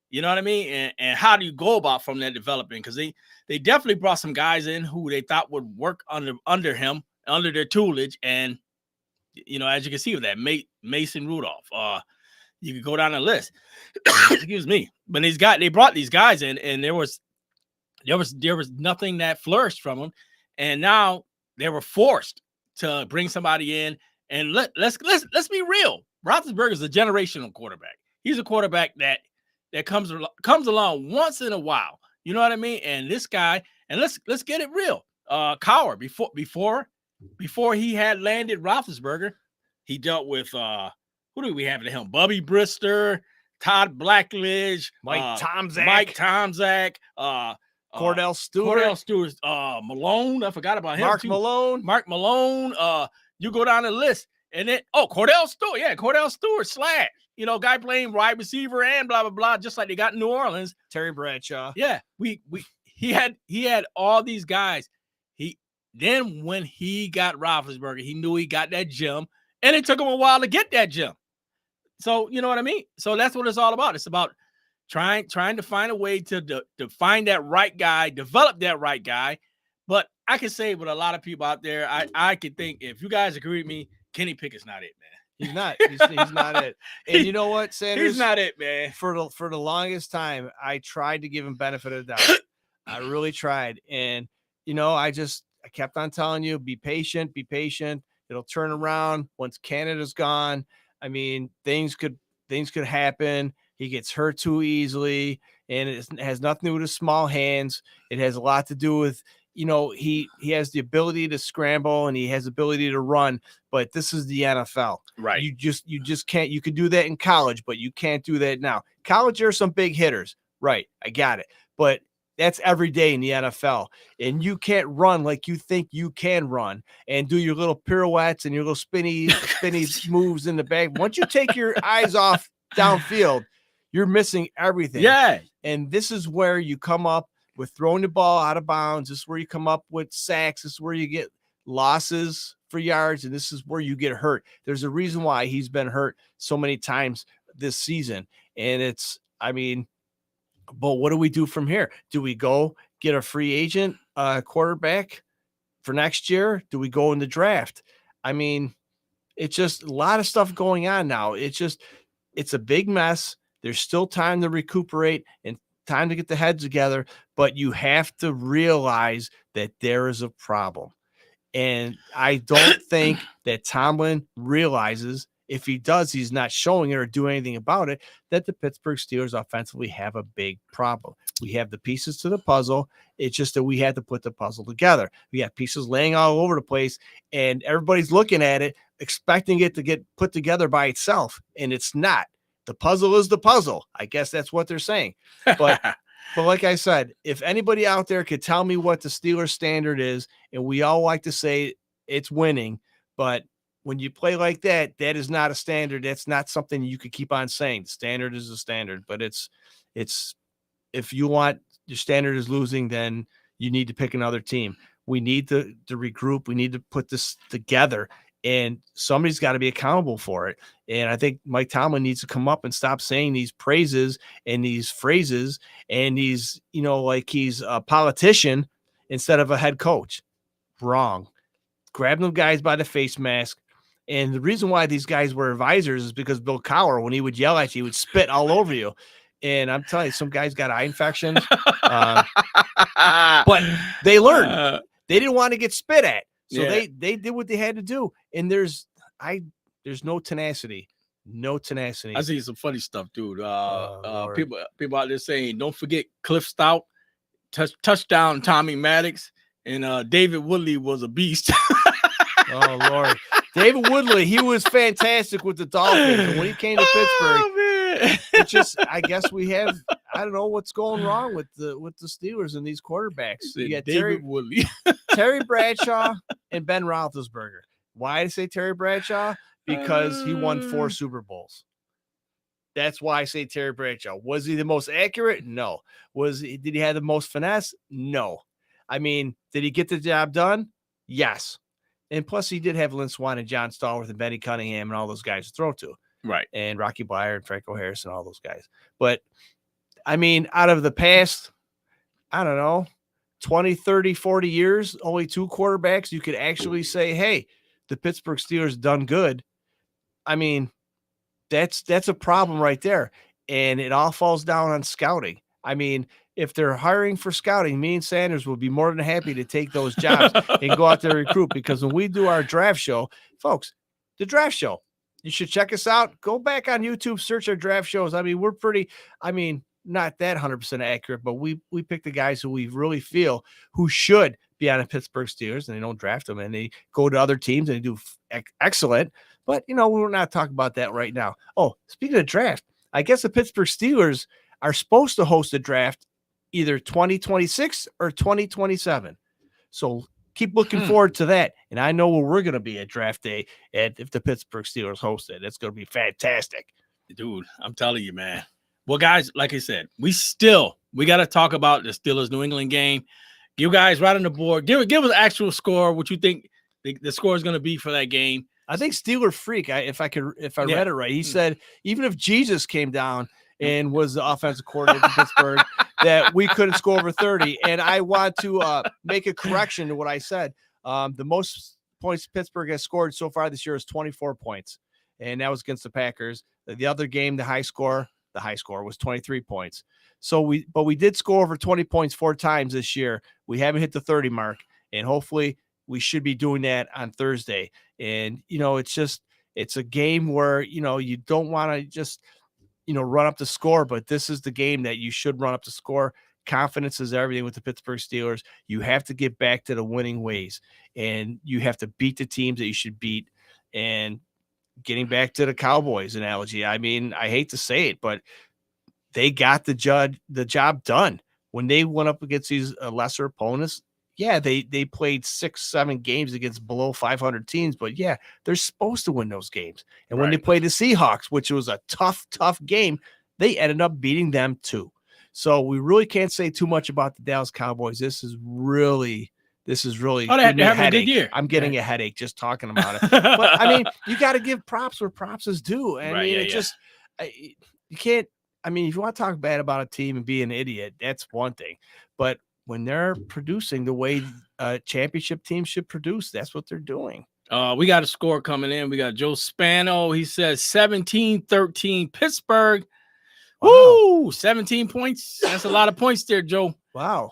You know what I mean? And how do you go about from that development? Because they definitely brought some guys in who they thought would work under him, under their tutelage. And, you know, as you can see with that, Mason Rudolph, you could go down the list. Excuse me. But they brought these guys in, and there was nothing that flourished from them. And now they were forced to bring somebody in. And let's be real. Roethlisberger is a generational quarterback. He's a quarterback that comes along once in a while. You know what I mean? And this guy, and let's get it real. Cowher, before he had landed Roethlisberger, he dealt with who do we have at the helm? Bubby Brister, Todd Blackledge, Mike Tomczak, Cordell Stewart, Malone. I forgot about him. Mark Malone. You go down the list, and then Cordell Stewart. Yeah, Cordell Stewart, Slash. You know, guy playing wide receiver and blah blah blah, just like they got in New Orleans. Terry Bradshaw. Yeah, he had all these guys. Then when he got Roethlisberger, he knew he got that gem, and it took him a while to get that gem. So you know what I mean. So that's what it's all about. It's about trying to find a way to find that right guy, develop that right guy. But I can say with a lot of people out there, I could think, if you guys agree with me, Kenny Pickett's not it, man. He's not. He's not it. And you know what, Sanders? He's not it, man. For the longest time, I tried to give him benefit of the doubt. I really tried. And, you know, I kept on telling you, be patient. It'll turn around once Canada's gone. I mean, things could happen. He gets hurt too easily, and it has nothing to do with his small hands. It has a lot to do with, you know, he has the ability to scramble and he has the ability to run, but this is the NFL. Right. You just can't. You could do that in college, but you can't do that now. College, there are some big hitters. Right. I got it. But that's every day in the NFL. And you can't run like you think you can run and do your little pirouettes and your little spinny moves in the back. Once you take your eyes off downfield, you're missing everything. Yeah. And this is where you come up with throwing the ball out of bounds. This is where you come up with sacks. This is where you get losses for yards. And this is where you get hurt. There's a reason why he's been hurt so many times this season. And but what do we do from here? Do we go get a free agent quarterback for next year? Do we go in the draft? I mean, it's just a lot of stuff going on now. It's a big mess. There's still time to recuperate and time to get the heads together, but you have to realize that there is a problem. And I don't think that Tomlin realizes, if he does, he's not showing it or doing anything about it, that the Pittsburgh Steelers offensively have a big problem. We have the pieces to the puzzle. It's just that we had to put the puzzle together. We have pieces laying all over the place, and everybody's looking at it, expecting it to get put together by itself, and it's not. The puzzle is the puzzle. I guess that's what they're saying. But like I said, if anybody out there could tell me what the Steelers standard is, and we all like to say it's winning, but when you play like that, that is not a standard. That's not something you could keep on saying. The standard is a standard, but it's if you want your standard is losing, then you need to pick another team. We need to regroup. We need to put this together, and somebody's got to be accountable for it. And I think Mike Tomlin needs to come up and stop saying these praises and these phrases and these, you know, like he's a politician instead of a head coach. Wrong. Grab them guys by the face mask. And the reason why these guys were advisors is because Bill Cowher, when he would yell at you, he would spit all over you. And I'm telling you, some guys got eye infections. But they learned. They didn't want to get spit at. So they did what they had to do. And there's no tenacity. No tenacity. I see some funny stuff, dude. Lord. People out there saying, don't forget Cliff Stout, touchdown Tommy Maddox, and David Woodley was a beast. Oh, Lord. David Woodley, he was fantastic with the Dolphins. And when he came to Pittsburgh, man. it's just, I guess we have, I don't know what's going wrong with the Steelers and these quarterbacks. You got David Woodley. Terry Bradshaw and Ben Roethlisberger. Why I say Terry Bradshaw? Because he won 4 Super Bowls. That's why I say Terry Bradshaw. Was he the most accurate? No. Did he have the most finesse? No. I mean, did he get the job done? Yes. And plus, he did have Lynn Swann and John Stallworth and Benny Cunningham and all those guys to throw to. Right. And Rocky Bleier and Franco Harris and all those guys. But, I mean, out of the past, I don't know, 20, 30, 40 years, only 2 quarterbacks, you could actually say, hey, the Pittsburgh Steelers done good. I mean, that's a problem right there. And it all falls down on scouting. I mean, if they're hiring for scouting, me and Sanders will be more than happy to take those jobs and go out there and recruit, because when we do our draft show, folks, the draft show, you should check us out. Go back on YouTube, search our draft shows. I mean, we're not that 100% accurate, but we pick the guys who we really feel who should be on the Pittsburgh Steelers, and they don't draft them, and they go to other teams and they do excellent. But, we're not talking about that right now. Oh, speaking of draft, I guess the Pittsburgh Steelers are supposed to host a draft either 2026 or 2027. So keep looking forward to that. And I know where we're going to be at draft day if the Pittsburgh Steelers host it. It's going to be fantastic. Dude, I'm telling you, man. Well, guys, like I said, we got to talk about the Steelers-New England game. You guys right on the board. Give us an actual score, what you think the score is going to be for that game. I think Steeler Freak, if I read it right, he said even if Jesus came down and was the offensive coordinator in Pittsburgh, that we couldn't score over 30. And I want to make a correction to what I said. The most points Pittsburgh has scored so far this year is 24 points, and that was against the Packers. The other game, the high score was 23 points. So we did score over 20 points 4 times this year. We haven't hit the 30 mark, and hopefully we should be doing that on Thursday. And, it's a game where, you don't want to just, run up the score, but this is the game that you should run up the score. Confidence is everything with the Pittsburgh Steelers. You have to get back to the winning ways, and you have to beat the teams that you should beat. And getting back to the Cowboys analogy, I mean, I hate to say it, but they got the job done when they went up against these lesser opponents. Yeah, they played 6-7 games against below 500 teams, but yeah, they're supposed to win those games. And when they played the Seahawks, which was a tough game, they ended up beating them too. So we really can't say too much about the Dallas Cowboys. This is really they're having a good year. I'm getting a headache just talking about it. But I mean, you got to give props where props is due. You can't. I mean, if you want to talk bad about a team and be an idiot, that's one thing. But when they're producing the way a championship team should produce, that's what they're doing. We got a score coming in. We got Joe Spano. He says 17-13 Pittsburgh. Wow. Woo! 17 points. That's a lot of points there, Joe. Wow.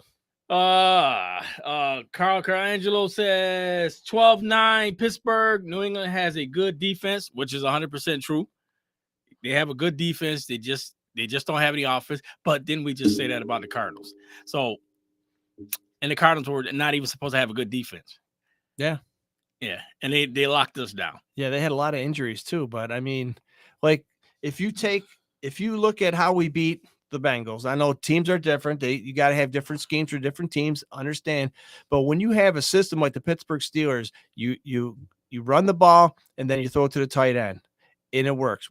Carl Carangelo says 12-9 Pittsburgh. New England has a good defense, which is 100% true. They have a good defense. They just don't have any offense. But didn't we just say that about the Cardinals? So, and the Cardinals were not even supposed to have a good defense. Yeah. Yeah. And they locked us down. Yeah, they had a lot of injuries too. But I mean, like if you look at how we beat the Bengals, I know teams are different. You got to have different schemes for different teams, understand. But when you have a system like the Pittsburgh Steelers, you run the ball and then you throw it to the tight end, and it works.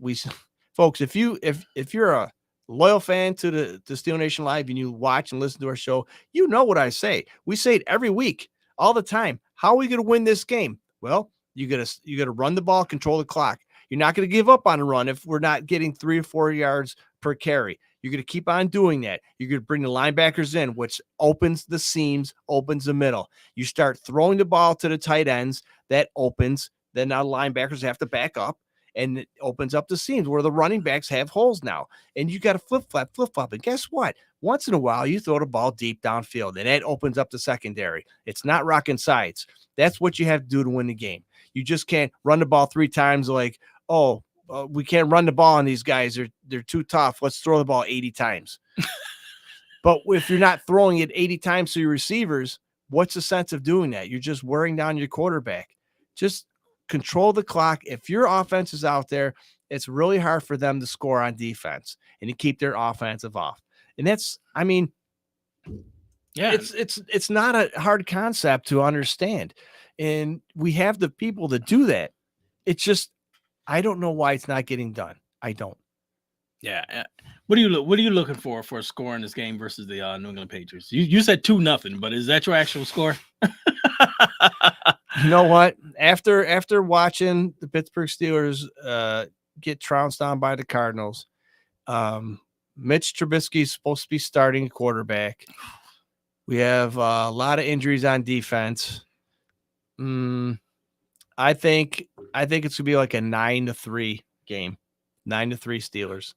Folks, if you're a loyal fan to the Steel Nation Live and you watch and listen to our show, you know what I say. We say it every week, all the time. How are we going to win this game? Well, you got to run the ball, control the clock. You're not going to give up on a run if we're not getting 3 or 4 yards per carry. You're going to keep on doing that. You're going to bring the linebackers in, which opens the seams, opens the middle. You start throwing the ball to the tight ends, that opens. Then now linebackers have to back up, and it opens up the seams where the running backs have holes now. And you got to flip-flop. And guess what? Once in a while, you throw the ball deep downfield, and that opens up the secondary. It's not rocking sides. That's what you have to do to win the game. You just can't run the ball 3 times like, oh, we can't run the ball on these guys. They're too tough. Let's throw the ball 80 times. But if you're not throwing it 80 times to your receivers, what's the sense of doing that? You're just wearing down your quarterback. Just control the clock. If your offense is out there, it's really hard for them to score on defense and to keep their offensive off. And that's, I mean, yeah, it's not a hard concept to understand. And we have the people to do that. It's just, I don't know why it's not getting done. I don't. Yeah. What are you looking for a score in this game versus the New England Patriots? You said 2-0, but is that your actual score? You know what? After watching the Pittsburgh Steelers get trounced on by the Cardinals, Mitch Trubisky is supposed to be starting quarterback. We have a lot of injuries on defense. I think it's gonna be like a 9-3 game. 9-3 Steelers.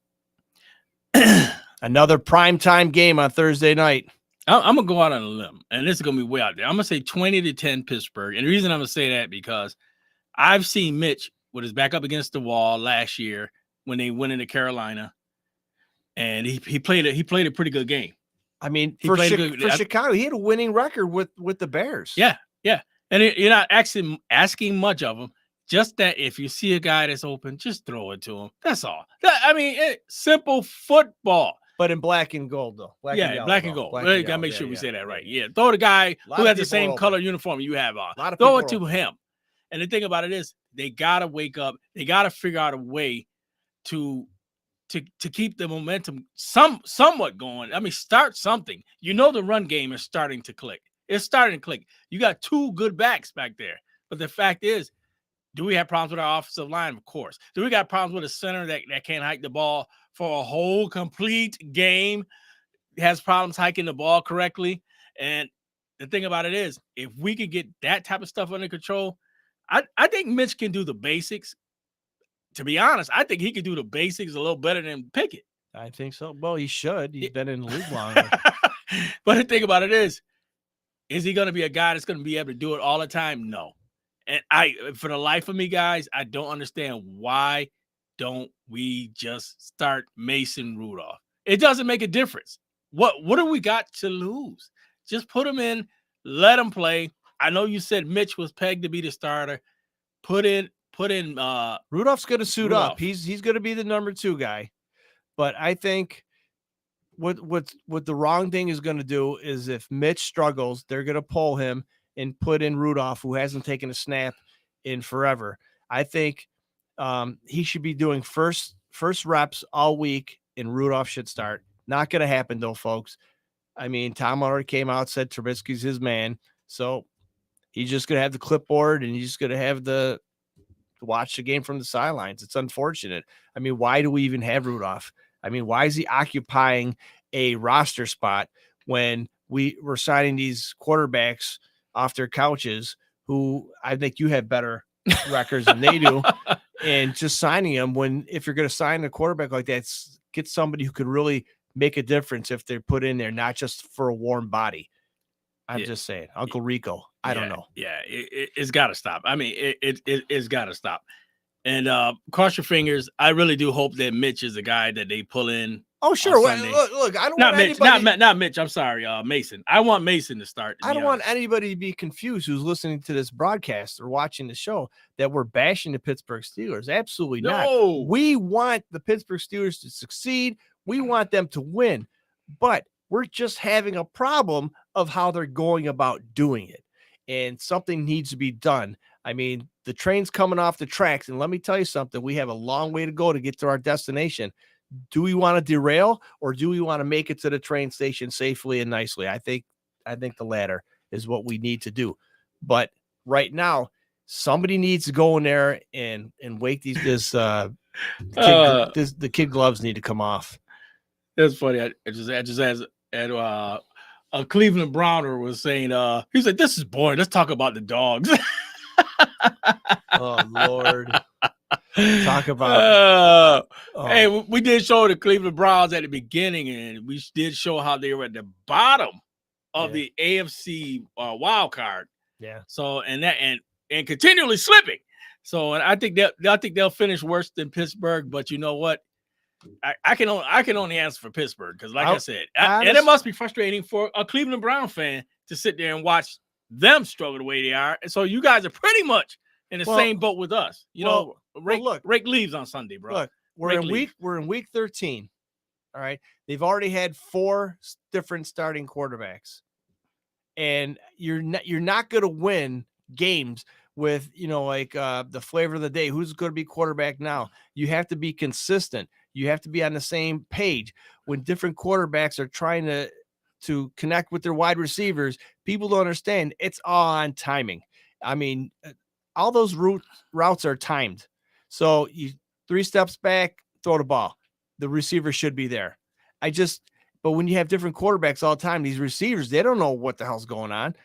Another primetime game on Thursday night. I'm gonna go out on a limb, and this is gonna be way out there. I'm gonna say 20-10 Pittsburgh, and the reason I'm gonna say that because I've seen Mitch with his back up against the wall last year when they went into Carolina, and he played a pretty good game. I mean, for Chicago, he had a winning record with the Bears. Yeah, and you're not asking much of him. Just that if you see a guy that's open, just throw it to him. That's all. Simple football. But in black and gold, though. Black and gold. We got to make sure we say that right. Yeah. Throw the guy who has the same color uniform you have on. Throw it to him. And the thing about it is they got to wake up. They got to figure out a way to keep the momentum somewhat going. I mean, start something. You know the run game is starting to click. It's starting to click. You got two good backs back there. But the fact is, do we have problems with our offensive line? Of course. Do we got problems with a center that can't hike the ball for a whole complete game? Has problems hiking the ball correctly? And the thing about it is, if we could get that type of stuff under control, I think Mitch can do the basics. To be honest, I think he could do the basics a little better than Pickett. I think so. Well, he should. He's been in the league longer. But the thing about it is he going to be a guy that's going to be able to do it all the time? No. And for the life of me, guys, I don't understand why don't we just start Mason Rudolph? It doesn't make a difference. What do we got to lose? Just put him in, let him play. I know you said Mitch was pegged to be the starter. Put in Rudolph's going to suit up. He's going to be the number 2 guy. But I think what the wrong thing is going to do is if Mitch struggles, they're going to pull him and put in Rudolph, who hasn't taken a snap in forever. I think he should be doing first reps all week, and Rudolph should start. Not going to happen, though, folks. I mean, Tom already came out, said Trubisky's his man, so he's just going to have the clipboard, and he's just going to have to watch the game from the sidelines. It's unfortunate. I mean, why do we even have Rudolph? I mean, why is he occupying a roster spot when we're signing these quarterbacks off their couches who I think you have better records than they do, and just signing them when, if you're going to sign a quarterback like that, get somebody who could really make a difference if they're put in there, not just for a warm body. I'm just saying, Uncle Rico. I don't know. Yeah, it's got to stop. I mean, it's got to stop. And cross your fingers. I really do hope that Mitch is a guy that they pull in. Oh, sure. Well, look, I don't want Mitch, anybody... not Mitch. I'm sorry, Mason. I want Mason to start. I don't want anybody to be confused who's listening to this broadcast or watching the show that we're bashing the Pittsburgh Steelers. Absolutely not. We want the Pittsburgh Steelers to succeed. We want them to win. But we're just having a problem of how they're going about doing it. And something needs to be done. I mean, the train's coming off the tracks. And let me tell you something. We have a long way to go to get to our destination. Do we want to derail, or do we want to make it to the train station safely and nicely? I think the latter is what we need to do. But right now, somebody needs to go in there and wake the kid gloves need to come off. That's funny. I just as a Cleveland Browner was saying, he's like, "This is boring. Let's talk about the dogs." Oh Lord. Talk about Hey, we did show the Cleveland Browns at the beginning, and we did show how they were at the bottom of the AFC wild card. Yeah. So and continually slipping. So, and I think they'll finish worse than Pittsburgh. But you know what? I can only answer for Pittsburgh because, like I said, and it must be frustrating for a Cleveland Brown fan to sit there and watch them struggle the way they are. And so you guys are pretty much in the same boat with us. Rake leaves on Sunday, bro. Look, we're in week 13. All right. They've already had 4 different starting quarterbacks. And you're not going to win games with, the flavor of the day. Who's going to be quarterback now? You have to be consistent. You have to be on the same page. When different quarterbacks are trying to connect with their wide receivers, people don't understand. It's all on timing. I mean, all those routes are timed. So you 3 steps back, throw the ball. The receiver should be there. But when you have different quarterbacks all the time, these receivers, they don't know what the hell's going on.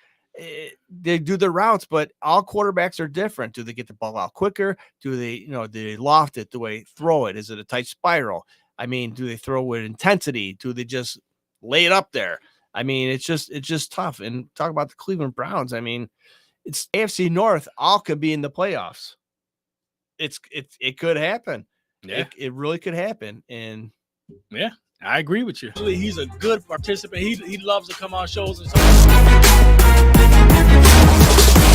They do their routes, but all quarterbacks are different. Do they get the ball out quicker? Do they loft it? Do they throw it? Is it a tight spiral? I mean, do they throw with intensity? Do they just lay it up there? I mean, it's just tough. And talk about the Cleveland Browns. I mean, it's AFC North. All could be in the playoffs. It could happen. Yeah, it really could happen. And yeah, I agree with you. He's a good participant. He loves to come on shows and stuff.